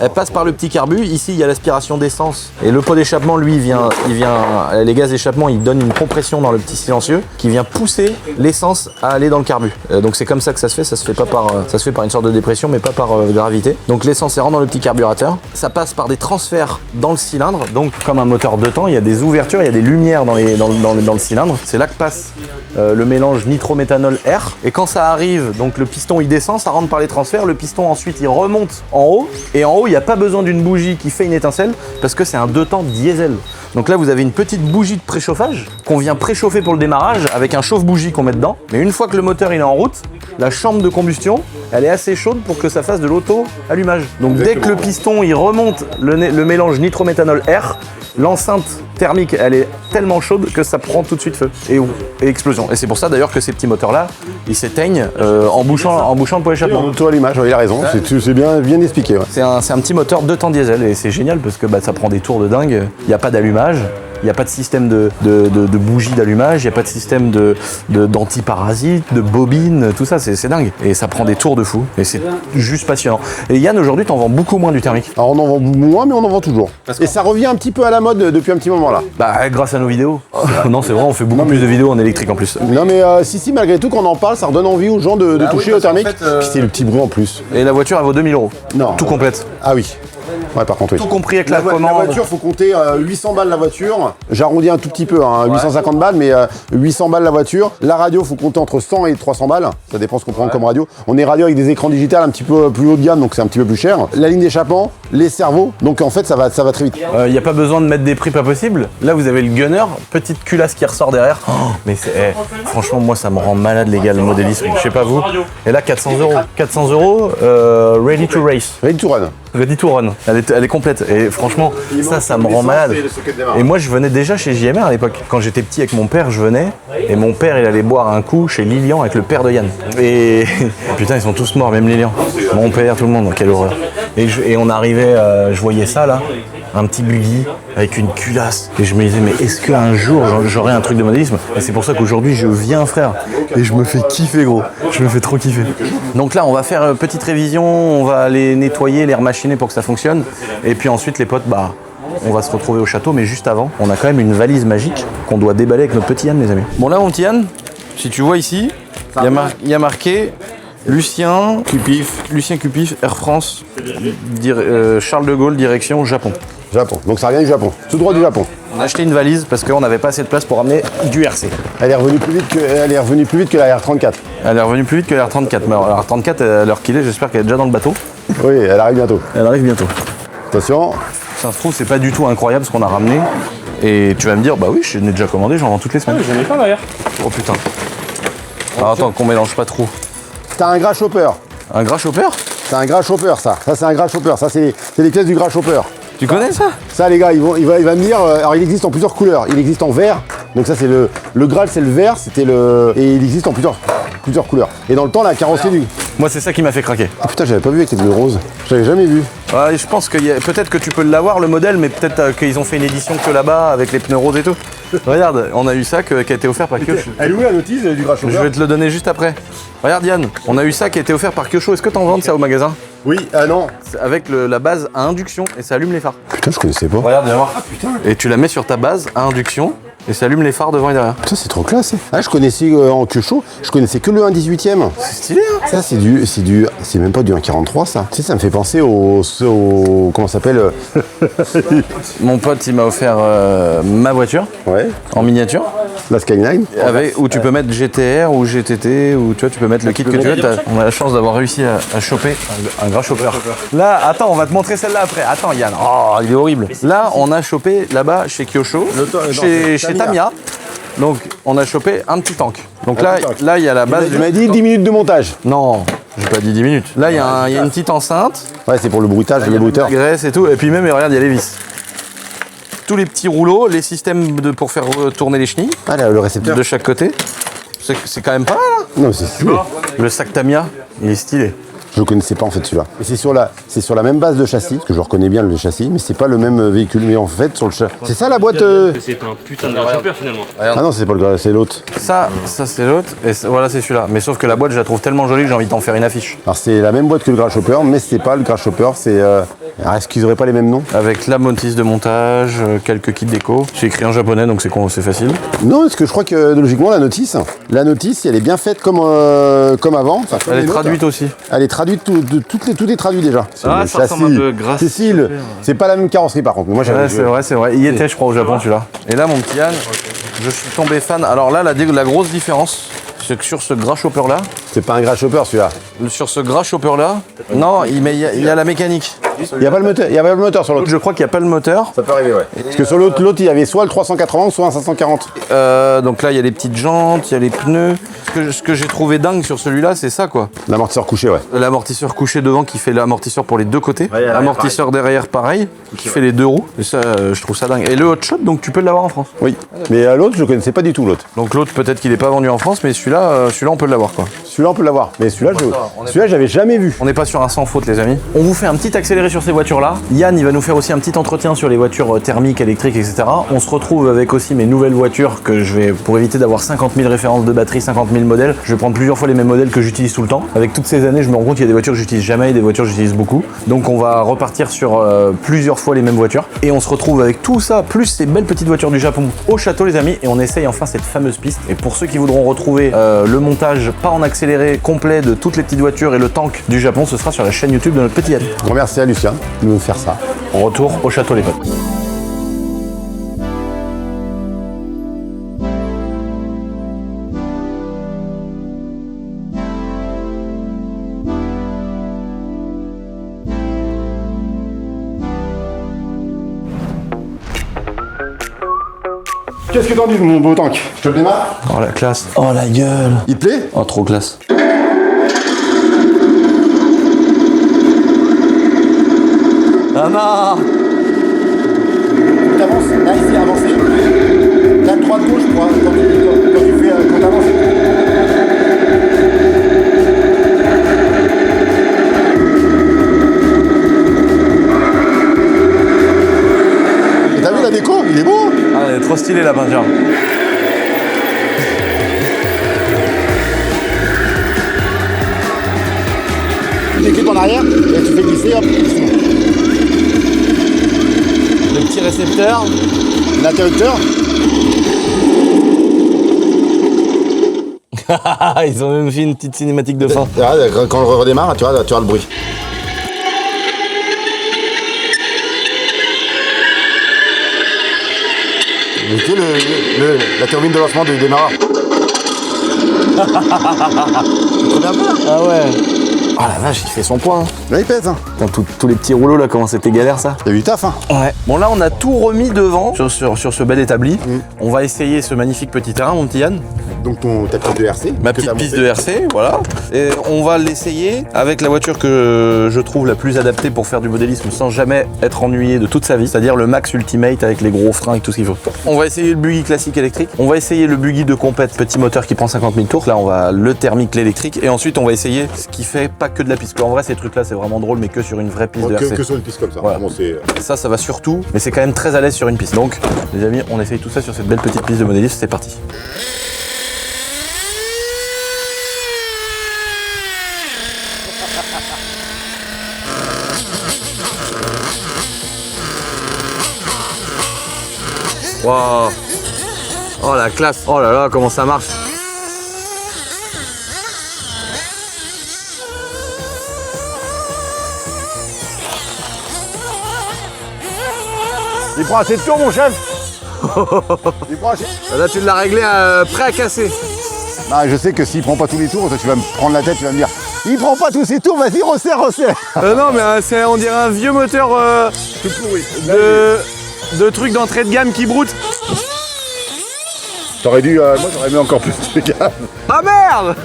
Elle passe par le petit carbu. Ici, il y a l'aspiration d'essence. Et le pot d'échappement, lui, les gaz d'échappement, il donne une compression dans le petit silencieux qui vient pousser l'essence à aller dans le carbu. Donc c'est comme ça que ça se fait. Ça se fait par une sorte de dépression, mais pas par gravité. Donc l'essence rentre dans le petit carburateur. Ça passe par des transferts dans le cylindre. Donc comme un moteur 2 temps, il y a des ouvertures, il y a des lumières dans le cylindre. C'est là que passe le mélange nitrométhanol-air. Et quand ça arrive, donc le piston il descend, ça rentre par les transferts. Le piston ensuite il remonte en haut. Et en haut, il n'y a pas besoin d'une bougie qui fait une étincelle parce que c'est un 2 temps diesel. Donc là, vous avez une petite bougie de préchauffage qu'on vient préchauffer pour le démarrage avec un chauffe-bougie qu'on met dedans. Mais une fois que le moteur il est en route, la chambre de combustion, elle est assez chaude pour que ça fasse de l'auto-allumage. Donc dès que le piston il remonte le mélange nitrométhanol-air, l'enceinte thermique elle est tellement chaude que ça prend tout de suite feu et explosion. Et c'est pour ça d'ailleurs que ces petits moteurs là ils s'éteignent en bouchant le pot d'échappement. Auto-allumage, il a raison, c'est bien expliqué. Ouais. C'est un petit moteur 2 temps diesel et c'est génial parce que ça prend des tours de dingue. Il n'y a pas d'allumage. Il n'y a pas de système de bougie d'allumage, il n'y a pas de système d'antiparasite, de bobine, tout ça, c'est dingue. Et ça prend des tours de fou. Et c'est juste passionnant. Et Yann, aujourd'hui, t'en vends beaucoup moins du thermique. Alors on en vend moins, mais on en vend toujours. Et ça revient un petit peu à la mode depuis un petit moment là. Bah, grâce à nos vidéos. Non, c'est vrai, on fait beaucoup plus de vidéos en électrique en plus. Non, mais si, malgré tout, quand on en parle, ça redonne envie aux gens de toucher au thermique. Puis c'est le petit bruit en plus. Et la voiture, elle vaut 2000 €. Non. Tout complète. Ah oui. Ouais, par contre, oui. Tout compris avec la commande. La voiture, faut compter 800 balles la voiture. J'arrondis un tout petit peu, 850 balles, mais 800 balles la voiture. La radio, faut compter entre 100 et 300 balles. Ça dépend ce qu'on prend comme radio. On est radio avec des écrans digitales un petit peu plus haut de gamme, donc c'est un petit peu plus cher. La ligne d'échappement, les servos, donc en fait, ça va très vite. Il n'y a pas besoin de mettre des prix pas possibles. Là, vous avez le gunner, petite culasse qui ressort derrière. Oh, mais franchement, moi, ça me rend malade, les gars, le modélisme. Je sais pas vous. Et là, 400 €. 400 €, ready to race. Ready to run. Ready to run. Elle est complète. Et franchement, ça me rend malade. Et moi, je venais déjà chez JMR à l'époque. Quand j'étais petit avec mon père, je venais. Et mon père, il allait boire un coup chez Lilian avec le père de Yann. Et putain, ils sont tous morts, même Lilian. Mon père, tout le monde. Quelle horreur. Et on arrivait, je voyais ça là. Un petit buggy avec une culasse. Et je me disais, mais est-ce qu'un jour j'aurai un truc de modélisme? Et c'est pour ça qu'aujourd'hui je viens, frère. Et je me fais kiffer, gros. Je me fais trop kiffer. Donc là, on va faire une petite révision. On va les nettoyer, les remachiner pour que ça fonctionne. Et puis ensuite, les potes, on va se retrouver au château. Mais juste avant, on a quand même une valise magique qu'on doit déballer avec notre petit Yann, les amis. Bon, là, mon petit Yann, si tu vois ici, il y a marqué Lucien Cupif, Air France, Charles de Gaulle, direction Japon. Donc ça vient du Japon, tout droit du Japon. On a acheté une valise parce qu'on n'avait pas assez de place pour ramener du RC. Elle est revenue plus vite que la R34. Elle est revenue plus vite que la R34. Mais la R34, à l'heure qu'il est, j'espère qu'elle est déjà dans le bateau. Oui, elle arrive bientôt. Attention. Ça se trouve, c'est pas du tout incroyable ce qu'on a ramené. Et tu vas me dire, bah oui, je n'ai déjà commandé, j'en vends toutes les semaines. J'en ai pas derrière. Oh putain. Alors attends, qu'on mélange pas trop. T'as un gras chopper. Un gras chopper? C'est un gras chopper, ça. Ça, c'est un gras chopper. Ça, c'est les pièces du gras chopper. Tu connais ça? Ça, les gars, il va me dire. Alors, il existe en plusieurs couleurs. Il existe en vert. Donc ça, c'est le Graal, c'est le vert. Et il existe en plusieurs couleurs. Et dans le temps, la carrosserie du. Moi, c'est ça qui m'a fait craquer. Ah putain, j'avais pas vu avec les bleus roses. J'avais jamais vu. Ouais, je pense que peut-être que tu peux l'avoir, le modèle, mais peut-être qu'ils ont fait une édition que là-bas avec les pneus roses et tout. Regarde, on a eu ça qui a été offert par Kyosho. Elle est où la notice du gras chopper? Je vais te le donner juste après. Regarde Yann, on a eu ça qui a été offert par Kyosho. Est-ce que t'en vends ça au magasin? Oui, non. Avec la base à induction et ça allume les phares. Putain, je connaissais pas. Regarde, viens voir. Ah putain. Et tu la mets sur ta base à induction et ça allume les phares devant et derrière. Putain, c'est trop classe. Ah, je connaissais en Kyosho, je connaissais que le 1/18e. C'est stylé, hein. Ça, c'est même pas du 1/43, ça. Tu sais, ça me fait penser au comment ça s'appelle Mon pote, il m'a offert ma voiture. Ouais. En miniature. La Skyline. Où tu peux mettre GTR ou GTT, ou tu vois, tu peux mettre le kit que tu veux. On a la chance d'avoir réussi à choper un gras chopper. Là, attends, on va te montrer celle-là après. Attends, Yann. Oh, il est horrible. Là, on a chopé là-bas chez Kyosho, chez Tamiya. Donc, on a chopé un petit tank. Donc là, il y a la base. Tu m'as dit 10 minutes de montage. Non, j'ai pas dit 10 minutes. Là, il y a une petite enceinte. Ouais, c'est pour le bruitage, le bruiteur. Graisse et tout. Et puis même, regarde, il y a les vis. Tous les petits rouleaux, les systèmes pour faire tourner les chenilles. Ah là, le récepteur. De chaque côté. C'est quand même pas mal, hein. Non, c'est stylé. Le sac Tamiya, il est stylé. Je le connaissais pas en fait celui-là. Et c'est sur la même base de châssis, parce que je reconnais bien le châssis, mais c'est pas le même véhicule. Mais en fait, sur le châssis. C'est ça la boîte C'est un putain de gras chopper finalement. Ah non, c'est pas le gras, c'est l'autre. Ça c'est l'autre, et voilà, c'est celui-là. Mais sauf que la boîte, je la trouve tellement jolie que j'ai envie d'en faire une affiche. Alors c'est la même boîte que le gras chopper, mais c'est pas le gras chopper, c'est Alors, est-ce qu'ils auraient pas les mêmes noms? Avec la notice de montage, quelques kits déco. J'ai écrit en japonais, donc c'est facile. Non, parce que je crois que logiquement, la notice, elle est bien faite comme avant. Enfin, comme elle est les traduite nôtres. aussi. Elle est traduite, tout est traduit déjà. Ah, Le ça ressemble un peu grâce. Cécile, c'est pas la même carrosserie par contre. Moi, Ouais, c'est vrai. Il y était, je crois, au Japon, celui-là. Et là, mon petit Yann, je suis tombé fan. Alors là, la grosse différence, c'est que sur ce gras chopper là. C'est pas un gras chopper celui-là. Sur ce gras chopper là, non, il y a la mécanique. Il n'y a pas le moteur sur l'autre. Je crois qu'il n'y a pas le moteur. Ça peut arriver, ouais. Parce que sur l'autre, il y avait soit le 380, soit un 540. Donc là, il y a les petites jantes, il y a les pneus. Ce que j'ai trouvé dingue sur celui-là, c'est ça, quoi. L'amortisseur couché, ouais. L'amortisseur couché devant qui fait l'amortisseur pour les deux côtés. Ouais, Amortisseur derrière, pareil, qui fait les deux roues. Et ça, je trouve ça dingue. Et le hot shot, donc tu peux l'avoir en France. Oui. Mais l'autre, je ne connaissais pas du tout l'autre. Donc l'autre, peut-être qu'il n'est pas vendu en France, mais celui-là, on peut l'avoir, quoi. Celui-là, on peut l'avoir. Mais celui-là, j'avais jamais vu. On n'est pas sur un sans faute, les amis. On vous fait un petit accéléré sur ces voitures-là. Yann, il va nous faire aussi un petit entretien sur les voitures thermiques, électriques, etc. On se retrouve avec aussi mes nouvelles voitures que je vais, pour éviter d'avoir 50 000 références de batterie, 50 000 modèles, je vais prendre plusieurs fois les mêmes modèles que j'utilise tout le temps. Avec toutes ces années, je me rends compte qu'il y a des voitures que j'utilise jamais et des voitures que j'utilise beaucoup. Donc on va repartir sur plusieurs fois les mêmes voitures. Et on se retrouve avec tout ça, plus ces belles petites voitures du Japon au château, les amis. Et on essaye enfin cette fameuse piste. Et pour ceux qui voudront retrouver le montage pas en accéléré complet de toutes les petites voitures et le tank du Japon, ce sera sur la chaîne YouTube de notre petit Yann. Grand merci à Lucien de nous faire ça. On retourne au château, les potes. Qu'est-ce que t'en dis, mon beau tank? Je te le démarre? Oh la classe. Oh la gueule. Il te plaît? Oh trop classe. Ah non. T'avances, là ici, avancer. T'as le droit de gauche, moi, quand tu avances. Et t'as vu la déco? Il est beau, hein? Ah, il est trop stylé la peinture. Tu cliques en arrière et tu fais glisser, hop. Le petit récepteur. L'interrupteur. Ils ont même fait une petite cinématique de fin. Quand on redémarre, tu vois le bruit. Tu sais, la turbine de lancement du démarreur. Ah ouais. Oh la vache, il fait son point. Là, il pèse. Hein. Putain, tous les petits rouleaux là, comment c'était galère ça. T'as du taf, hein. Ouais. Bon là, on a tout remis devant sur ce bel établi. On va essayer ce magnifique petit terrain, mon petit Yann. Donc ta piste de RC. Ma petite piste de RC, voilà. Et on va l'essayer avec la voiture que je trouve la plus adaptée pour faire du modélisme sans jamais être ennuyé de toute sa vie, c'est-à-dire le Max Ultimate avec les gros freins et tout ce qu'il faut. On va essayer le buggy classique électrique. On va essayer le buggy de compète, petit moteur qui prend 50 000 tours. Là, on va le thermique, l'électrique. Et ensuite, on va essayer ce qui fait pas que de la piste. En vrai, ces trucs-là, c'est vraiment drôle, mais que sur une vraie piste de RC. Que sur une piste comme ça. Voilà. Vraiment, ça va surtout, mais c'est quand même très à l'aise sur une piste. Donc, les amis, on essaye tout ça sur cette belle petite piste de modélisme. C'est parti. Waouh. Oh la classe. Oh là là, comment ça marche. Il prend assez de tours, mon chef. Il prend assez... Là, tu l'as réglé prêt à casser. Ah, je sais que s'il prend pas tous les tours, toi, tu vas me prendre la tête, tu vas me dire il prend pas tous ses tours, vas-y, resserre. Non, mais on dirait un vieux moteur tout pourri. De trucs d'entrée de gamme qui broute. T'aurais dû, moi j'aurais mis encore plus de gamme. Ah merde.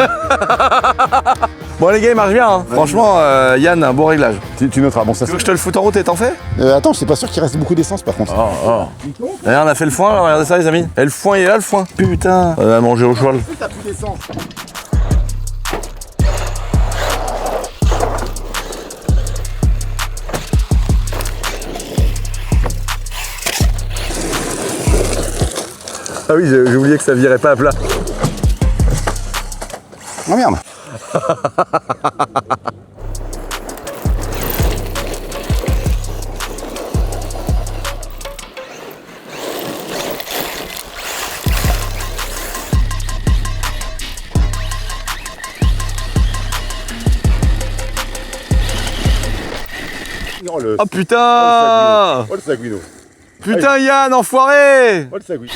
Bon les gars, il marche bien, hein. Franchement, Yann, un bon réglage. Tu noteras, bon ça. Tu veux que je te le foute en route et t'en fais? Attends, je suis pas sûr qu'il reste beaucoup d'essence par contre. D'ailleurs, on a fait le foin, là, regardez ça les amis. Et le foin, il est là le foin. Putain, on a mangé au cheval. T'as plus d'essence. Ah oui, j'ai oublié que ça virait pas à plat. Oh merde. Oh, le... Oh putain! Oh le Saguino. Putain Yann, enfoiré! Oh le Saguino.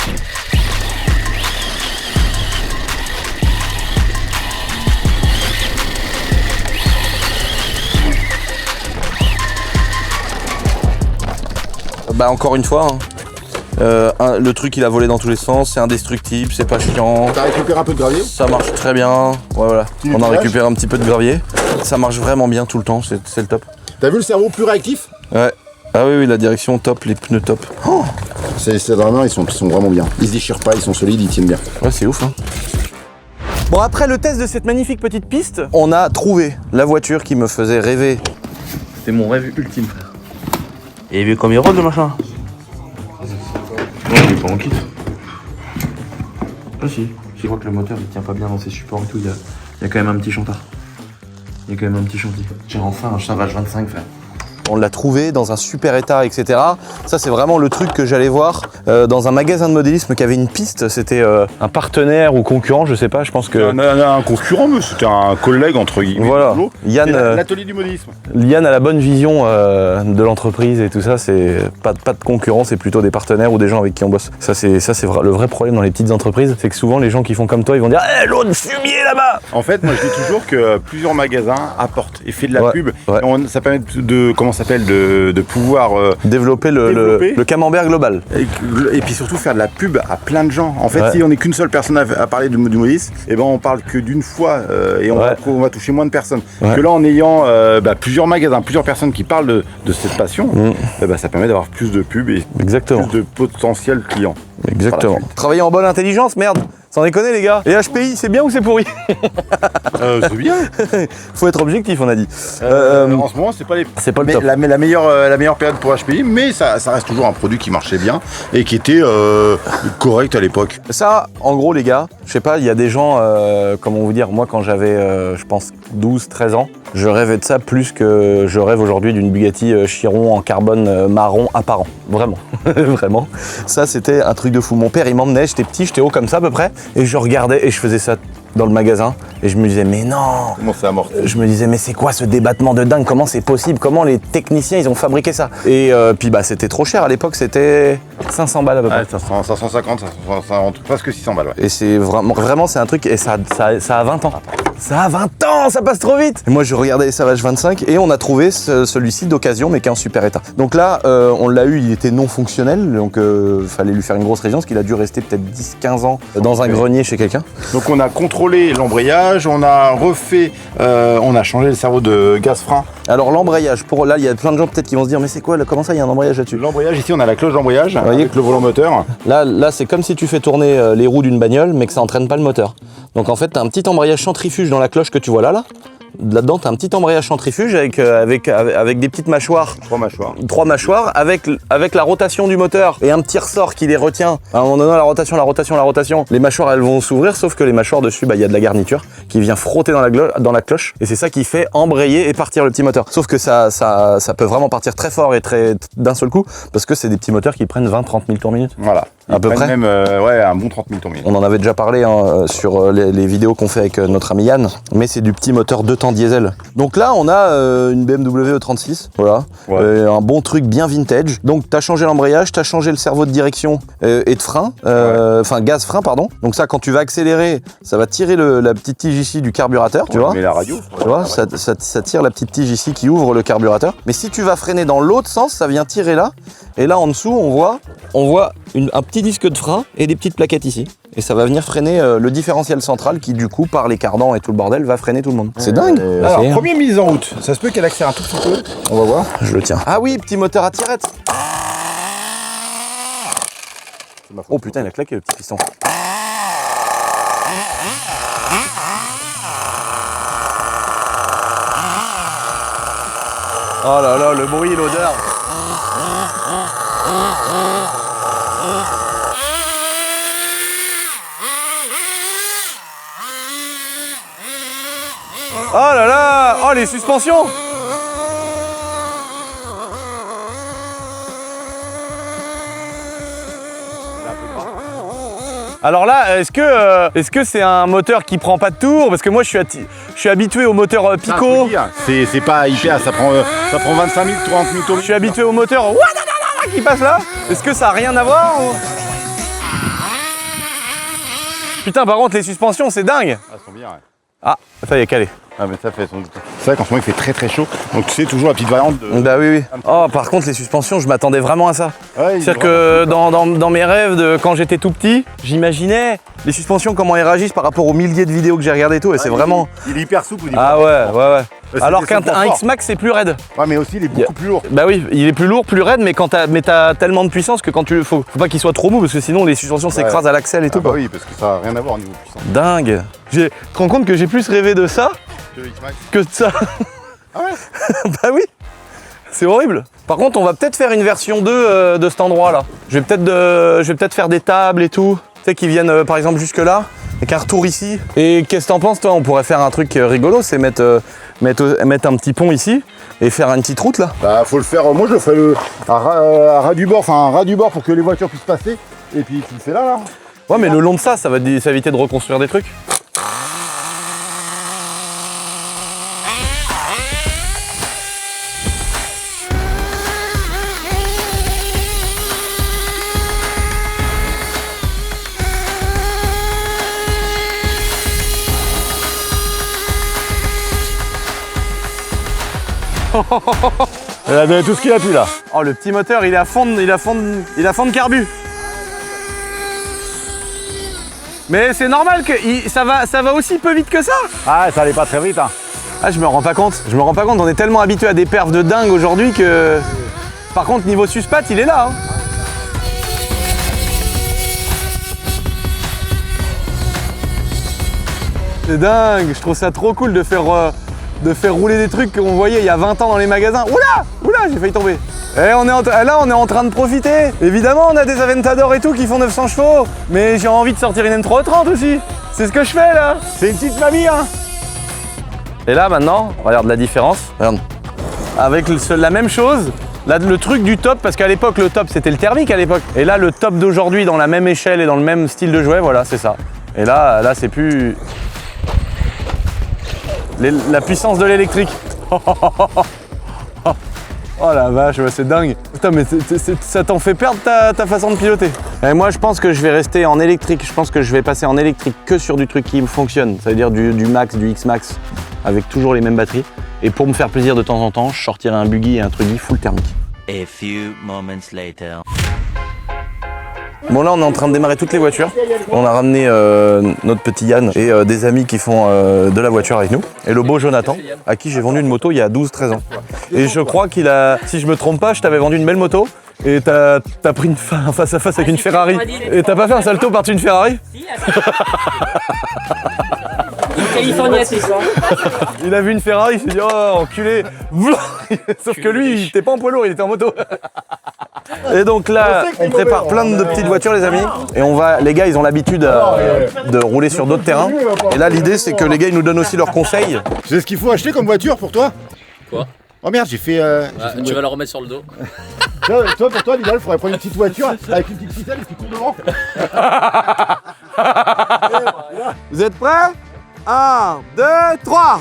Bah encore une fois, le truc il a volé dans tous les sens, c'est indestructible, c'est pas chiant. T'as récupéré un peu de gravier? Ça marche très bien, ouais, voilà. On a récupéré un petit peu de gravier. Ça marche vraiment bien tout le temps, c'est le top. T'as vu le cerveau plus réactif? Ouais. Ah oui, la direction top, les pneus top. Oh, ces drivers ils sont vraiment bien. Ils se déchirent pas, ils sont solides, ils tiennent bien. Ouais, c'est ouf hein. Bon, après le test de cette magnifique petite piste, on a trouvé la voiture qui me faisait rêver. C'était mon rêve ultime, frère. Et vu comme il rôde le machin. Non, il est pas en kit. Ah si, je crois que le moteur il tient pas bien dans ses supports et tout, il y a quand même un petit chantard. Il y a quand même un petit chantier. J'ai enfin un Savage 25, frère. On l'a trouvé dans un super état, etc. Ça, c'est vraiment le truc que j'allais voir dans un magasin de modélisme qui avait une piste. C'était un partenaire ou concurrent, je sais pas, je pense que... Un concurrent, mais c'était un collègue, entre guillemets. Voilà. Yann, l'atelier du modélisme. Yann a la bonne vision de l'entreprise et tout ça. C'est pas de concurrent, c'est plutôt des partenaires ou des gens avec qui on bosse. Ça, c'est le vrai problème dans les petites entreprises. C'est que souvent, les gens qui font comme toi, ils vont dire « Eh, l'autre fumier là-bas !» En fait, moi, je dis toujours que plusieurs magasins apportent et fait de la pub. Ouais. Ça permet de... Comment ça s'appelle, de pouvoir développer le camembert global et puis surtout faire de la pub à plein de gens. En fait, si on n'est qu'une seule personne à parler du modélisme, et ben on parle que d'une fois et on va toucher moins de personnes. Que là, en ayant plusieurs magasins, plusieurs personnes qui parlent de cette passion, ça permet d'avoir plus de pub et plus de potentiels clients. Exactement. Travailler en bonne intelligence, merde. Sans déconner les gars. Et HPI, c'est bien ou c'est pourri? C'est bien. Faut être objectif, on a dit. En ce moment, c'est pas le top. La meilleure période pour HPI, mais ça reste toujours un produit qui marchait bien et qui était correct à l'époque. Ça, en gros les gars, je sais pas, il y a des gens, comment vous dire, moi quand j'avais, je pense, 12-13 ans, je rêvais de ça plus que je rêve aujourd'hui d'une Bugatti Chiron en carbone marron apparent. Vraiment. Vraiment. Ça, c'était un truc de fou. Mon père, il m'emmenait, j'étais petit, j'étais haut comme ça à peu près, et je regardais et je faisais ça dans le magasin et je me disais mais non, comment ça amorti? Je me disais mais c'est quoi ce débattement de dingue, comment c'est possible, comment les techniciens ils ont fabriqué ça? Et puis c'était trop cher à l'époque, c'était 500 balles à peu près. 550, presque 600 balles. Et c'est vraiment c'est un truc et ça a 20 ans. Ça a 20 ans, ça passe trop vite. Et moi je regardais les Savage 25 et on a trouvé celui-ci d'occasion mais qui est en super état. Donc là on l'a eu, il était non fonctionnel, donc fallait lui faire une grosse révision parce qu'il a dû rester peut-être 10-15 ans dans un grenier chez quelqu'un. Donc on a contrôlé l'embrayage, on a refait, on a changé le cerveau de gaz frein. Alors l'embrayage, là il y a plein de gens peut-être qui vont se dire mais c'est quoi, comment ça il y a un embrayage là-dessus? L'embrayage ici on a la cloche d'embrayage avec le volant moteur. Là c'est comme si tu fais tourner les roues d'une bagnole mais que ça entraîne pas le moteur. Donc en fait t'as un petit embrayage centrifuge dans la cloche que tu vois là. Là-dedans, tu as un petit embrayage centrifuge avec des petites mâchoires. 3 mâchoires avec la rotation du moteur et un petit ressort qui les retient. À un moment donné, la rotation. Les mâchoires, elles vont s'ouvrir, sauf que les mâchoires dessus, il y a de la garniture qui vient frotter dans la cloche. Et c'est ça qui fait embrayer et partir le petit moteur. Sauf que ça peut vraiment partir très fort et d'un seul coup, parce que c'est des petits moteurs qui prennent 20-30 000 tours minute. Voilà. À peu près. Même un bon 30 000 tours minute. On en avait déjà parlé sur les vidéos qu'on fait avec notre ami Yann, mais c'est du petit moteur 2 temps diesel. Donc là, on a une BMW E36, voilà, un bon truc bien vintage. Donc t'as changé l'embrayage, t'as changé le cerveau de direction et de frein, enfin gaz frein pardon. Donc ça, quand tu vas accélérer, ça va tirer la petite tige ici du carburateur, tu vois. Mais la radio. Tu vois, ça tire la petite tige ici qui ouvre le carburateur. Mais si tu vas freiner dans l'autre sens, ça vient tirer là. Et là en dessous, on voit un petit disque de frein et des petites plaquettes ici. Et ça va venir freiner le différentiel central qui du coup, par les cardans et tout le bordel, va freiner tout le monde. C'est dingue. Alors, première mise en route, ça se peut qu'elle accélère un tout petit peu. On va voir. Je le tiens. Ah oui, petit moteur à tirette. Oh putain, il a claqué le petit piston. Oh là là, le bruit, l'odeur. Oh là là! Oh les suspensions! Alors là, est-ce que c'est un moteur qui prend pas de tour? Parce que moi, je suis habitué au moteur Pico. C'est pas hyper, ça prend 25 000, 30 000 Je suis habitué au moteur qui passe là. Est-ce que ça a rien à voir ou... Putain, par contre, les suspensions, c'est dingue. Ah, elles sont bien, ouais. Ah, ça y est, calé. Ah, mais ça fait son... C'est vrai qu'en ce moment, il fait très chaud. Donc, tu sais, toujours la petite variante de... Bah oui. Oh, par contre, les suspensions, je m'attendais vraiment à ça. Ouais, c'est-à-dire que dans mes rêves de quand j'étais tout petit, j'imaginais les suspensions, comment elles réagissent par rapport aux milliers de vidéos que j'ai regardées et tout. Et c'est vraiment... Il est hyper souple. Ah ouais. Alors qu'un X-Max, c'est plus raide. Ouais, mais aussi, il est beaucoup plus lourd. Bah oui, il est plus lourd, plus raide, mais t'as tellement de puissance que quand tu... Faut pas qu'il soit trop mou, parce que sinon, les suspensions s'écrasent à l'axel et tout. Bah oui, parce que ça n'a rien à voir au niveau de puissance. Dingue. Tu te rends compte que j'ai plus rêvé de ça que de ça. Ah ouais. Bah oui. C'est horrible. Par contre, on va peut-être faire une version 2 de cet endroit-là. Je vais peut-être faire des tables et tout. Tu sais, qui viennent par exemple jusque là, avec un retour ici. Et qu'est-ce que t'en penses, toi? On pourrait faire un truc rigolo, c'est mettre un petit pont ici et faire une petite route là. Bah, faut le faire. Moi, je le ferais à ras du bord, pour que les voitures puissent passer. Et puis, tu le fais là. Ouais, mais le long de ça va éviter de reconstruire des trucs. Il a donné tout ce qu'il a pu là. Oh, le petit moteur, il est à fond de carbu. Mais c'est normal que ça va aussi peu vite que ça. Ah, ça allait pas très vite, hein. Ah, je me rends pas compte. On est tellement habitué à des perfs de dingue aujourd'hui que... Par contre, niveau suspat, il est là. Hein. C'est dingue. Je trouve ça trop cool de faire rouler des trucs qu'on voyait il y a 20 ans dans les magasins. Oula, j'ai failli tomber. Et là, on est en train de profiter. Évidemment, on a des Aventador et tout qui font 900 chevaux. Mais j'ai envie de sortir une M330 aussi. C'est ce que je fais là. C'est une petite mamie, hein. Et là, maintenant, regarde la différence. Regarde. Avec la même chose, là, le truc du top, parce qu'à l'époque, le top, c'était le thermique à l'époque. Et là, le top d'aujourd'hui, dans la même échelle et dans le même style de jouet, voilà, c'est ça. Et là, c'est plus... La puissance de l'électrique. Oh la vache, c'est dingue. Putain, mais ça t'en fait perdre ta façon de piloter. Et moi, je pense que je vais rester en électrique. Je pense que je vais passer en électrique que sur du truc qui me fonctionne. Ça veut dire du max, du X-Max, avec toujours les mêmes batteries. Et pour me faire plaisir de temps en temps, je sortirai un buggy et un truggy full thermique. A few moments later. Bon, là, on est en train de démarrer toutes les voitures. On a ramené notre petit Yann et des amis qui font de la voiture avec nous. Et le beau Jonathan, à qui j'ai vendu une moto il y a 12-13 ans. Et je crois qu'il a, si je me trompe pas, je t'avais vendu une belle moto. Et t'as pris un face à face avec une Ferrari. Et t'as pas fait un salto par-dessus une Ferrari? Californie, c'est ça. Il a vu une Ferrari, il s'est dit oh enculé. Sauf que lui, il était pas en poids lourd, il était en moto. Et donc là, on prépare plein de petites voitures, les amis. Et les gars, ils ont l'habitude de rouler sur d'autres terrains. Et là, l'idée, c'est que les gars, ils nous donnent aussi leurs conseils. Tu sais ce qu'il faut acheter comme voiture pour toi? Quoi? Oh merde, j'ai fait... tu vas la remettre sur le dos. Toi, pour toi, l'idéal, il faudrait prendre une petite voiture avec une petite ficelle et puis court devant. Vous êtes prêts? 1, 2, 3.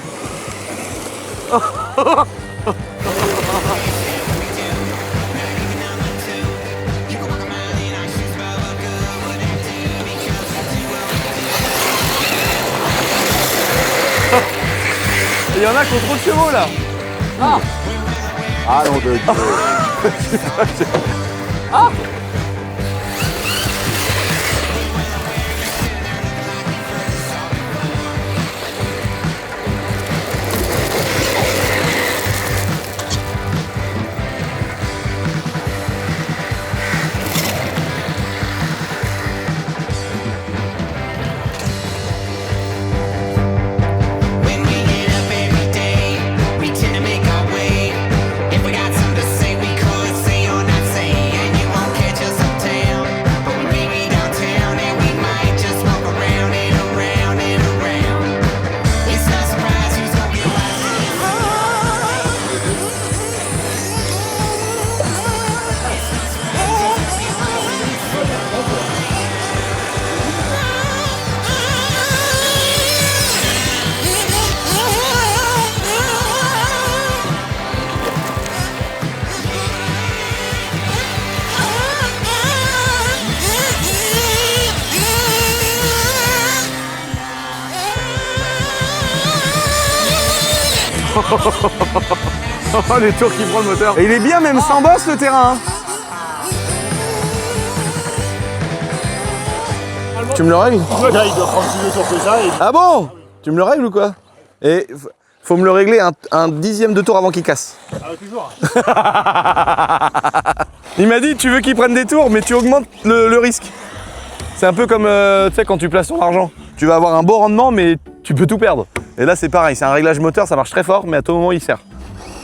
Il y en a qui ont trop de chevaux là. Ah non, de Dieu. Ah. Oh, les tours qui prend le moteur. Et il est bien même sans bosse le terrain. Hein. Tu me le règles? Là, il doit prendre plus de tours que ça. Et... Ah bon? Tu me le règles ou quoi? Et faut me le régler un dixième de tour avant qu'il casse. Ah, toujours. Il m'a dit tu veux qu'il prenne des tours mais tu augmentes le risque. C'est un peu comme tu sais quand tu places ton argent. Tu vas avoir un beau rendement mais tu peux tout perdre. Et là c'est pareil, c'est un réglage moteur, ça marche très fort mais à tout moment il sert.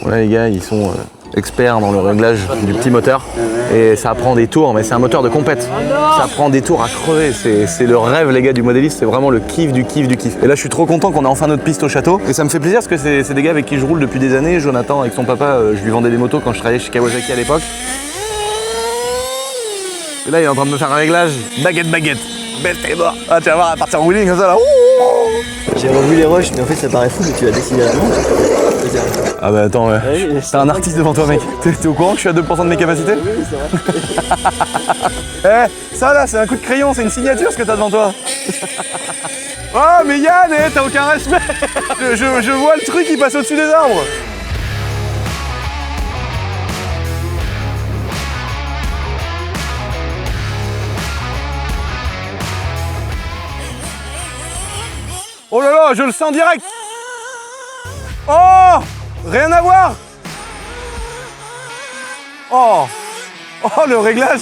Voilà les gars, ils sont experts dans le réglage du petit moteur. Et ça prend des tours, mais c'est un moteur de compète. Ça prend des tours à crever, c'est le rêve les gars du modéliste, c'est vraiment le kiff du kiff du kiff. Et là je suis trop content qu'on ait enfin notre piste au château. Et ça me fait plaisir parce que c'est des gars avec qui je roule depuis des années. Jonathan avec son papa, je lui vendais des motos quand je travaillais chez Kawasaki à l'époque. Et là il est en train de me faire un réglage, baguette. Bête et mort. Ah tu vas voir, à partir en wheeling comme ça là. J'ai revu les rushs, mais en fait ça paraît fou que tu as décidé à la main. Ah bah attends, ouais. T'as un artiste devant toi mec. T'es au courant que je suis à 2% de mes capacités? Oui, c'est vrai. Ça là c'est un coup de crayon, c'est une signature ce que t'as devant toi. Oh mais Yann, t'as aucun respect. Je vois le truc qui passe au-dessus des arbres. Oh là là, je le sens direct. Oh, rien à voir. Oh, le réglage.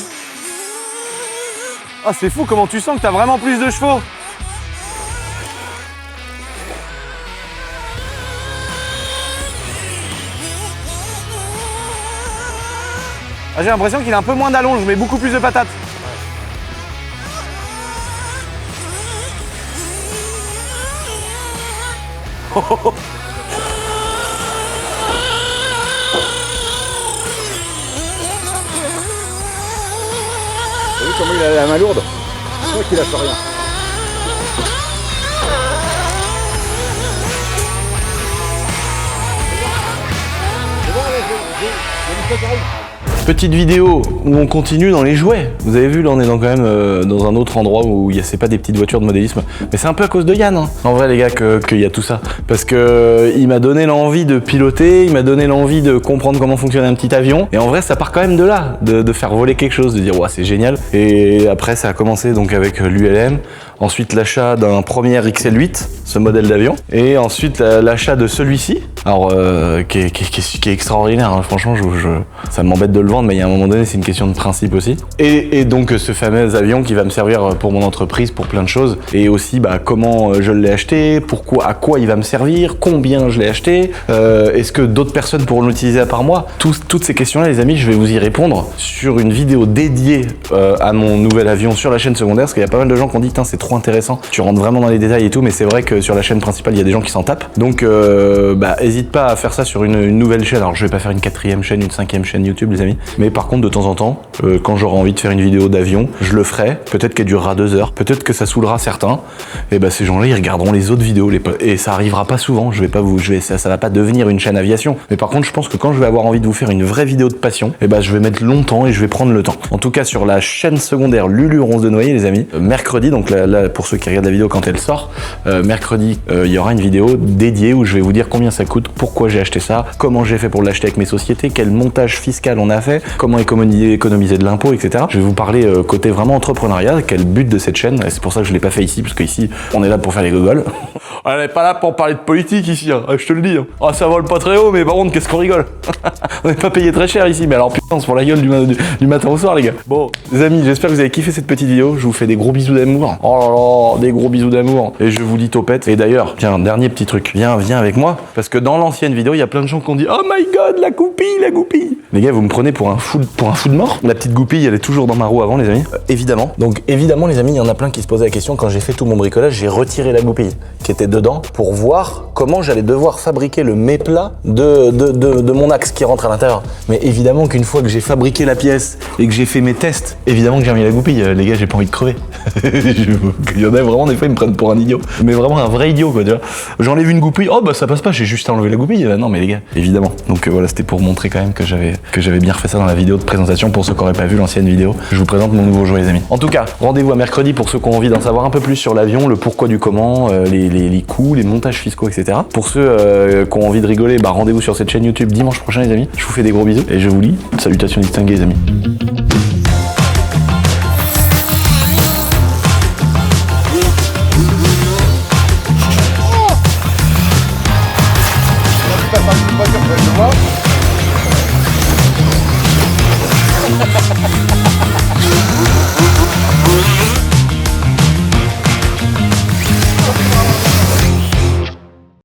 Ah, c'est fou comment tu sens que t'as vraiment plus de chevaux. Ah, j'ai l'impression qu'il a un peu moins d'allonge, mais beaucoup plus de patates. Oh. T'as vu comment il a la main lourde? Je crois qu'il lâche rien. Petite vidéo où on continue dans les jouets. Vous avez vu, là on est quand même dans un autre endroit où c'est pas des petites voitures de modélisme. Mais c'est un peu à cause de Yann, hein. En vrai les gars, qu'il y a tout ça. Parce que il m'a donné l'envie de piloter, il m'a donné l'envie de comprendre comment fonctionne un petit avion. Et en vrai ça part quand même de là, de faire voler quelque chose, de dire ouais c'est génial. Et après ça a commencé donc avec l'ULM. Ensuite l'achat d'un premier XL8, ce modèle d'avion. Et ensuite l'achat de celui-ci. Alors qui est extraordinaire, hein. Franchement ça m'embête de le vendre, mais il y a un moment donné c'est une question de principe aussi. Et donc ce fameux avion qui va me servir pour mon entreprise, pour plein de choses. Et aussi comment je l'ai acheté, pourquoi, à quoi il va me servir, combien je l'ai acheté, est-ce que d'autres personnes pourront l'utiliser à part moi. Toutes ces questions là les amis, je vais vous y répondre sur une vidéo dédiée à mon nouvel avion sur la chaîne secondaire, parce qu'il y a pas mal de gens qui ont dit c'est trop intéressant, tu rentres vraiment dans les détails et tout, mais c'est vrai que sur la chaîne principale il y a des gens qui s'en tapent. Donc hésite pas à faire ça sur une nouvelle chaîne. Alors je vais pas faire une 4e chaîne, une 5e chaîne YouTube les amis, mais par contre de temps en temps quand j'aurai envie de faire une vidéo d'avion, je le ferai, peut-être qu'elle durera 2 heures, peut-être que ça saoulera certains, et ces gens là ils regarderont les autres vidéos, et ça arrivera pas souvent, ça va pas devenir une chaîne aviation, mais par contre je pense que quand je vais avoir envie de vous faire une vraie vidéo de passion, je vais mettre longtemps et je vais prendre le temps. En tout cas sur la chaîne secondaire Lulu Ronce de Noyer les amis, mercredi, donc là pour ceux qui regardent la vidéo quand elle sort, mercredi il y aura une vidéo dédiée où je vais vous dire combien ça coûte, pourquoi j'ai acheté ça, comment j'ai fait pour l'acheter avec mes sociétés, quel montage fiscal on a fait, comment économiser de l'impôt, etc. Je vais vous parler côté vraiment entrepreneuriat, quel but de cette chaîne, et c'est pour ça que je l'ai pas fait ici, parce qu'ici on est là pour faire les gogoles. On n'est pas là pour parler de politique ici, hein. Je te le dis. Hein. Oh, ça vole pas très haut, mais par contre qu'est-ce qu'on rigole. On n'est pas payé très cher ici, mais alors putain c'est pour la gueule du matin au soir les gars. Bon les amis, j'espère que vous avez kiffé cette petite vidéo, je vous fais des gros bisous d'amour. Oh là là, des gros bisous d'amour. Et je vous dis topette. Et d'ailleurs, tiens, dernier petit truc, viens avec moi, parce que dans l'ancienne vidéo, il y a plein de gens qui ont dit oh my god, la goupille. Les gars, vous me prenez pour un fou de mort. La petite goupille, elle est toujours dans ma roue avant les amis. Évidemment. Donc évidemment les amis, il y en a plein qui se posaient la question, quand j'ai fait tout mon bricolage, j'ai retiré la goupille qui était dedans pour voir comment j'allais devoir fabriquer le méplat de mon axe qui rentre à l'intérieur. Mais évidemment qu'une fois que j'ai fabriqué la pièce et que j'ai fait mes tests, évidemment que j'ai remis la goupille. Les gars, j'ai pas envie de crever. Il y en a vraiment des fois, ils me prennent pour un idiot. Mais vraiment un vrai idiot quoi, tu vois. J'enlève une goupille, oh ça passe pas, j'ai juste à enlever la goupille. Non mais les gars, évidemment. Donc voilà, c'était pour montrer quand même que j'avais que j'avais bien refait ça dans la vidéo de présentation pour ceux qui n'auraient pas vu l'ancienne vidéo. Je vous présente mon nouveau jouet les amis. En tout cas, rendez-vous à mercredi pour ceux qui ont envie d'en savoir un peu plus sur l'avion, le pourquoi du comment, les coûts, les montages fiscaux, etc. Pour ceux qui ont envie de rigoler, rendez-vous sur cette chaîne YouTube dimanche prochain les amis. Je vous fais des gros bisous et je vous lis salutations distinguées les amis.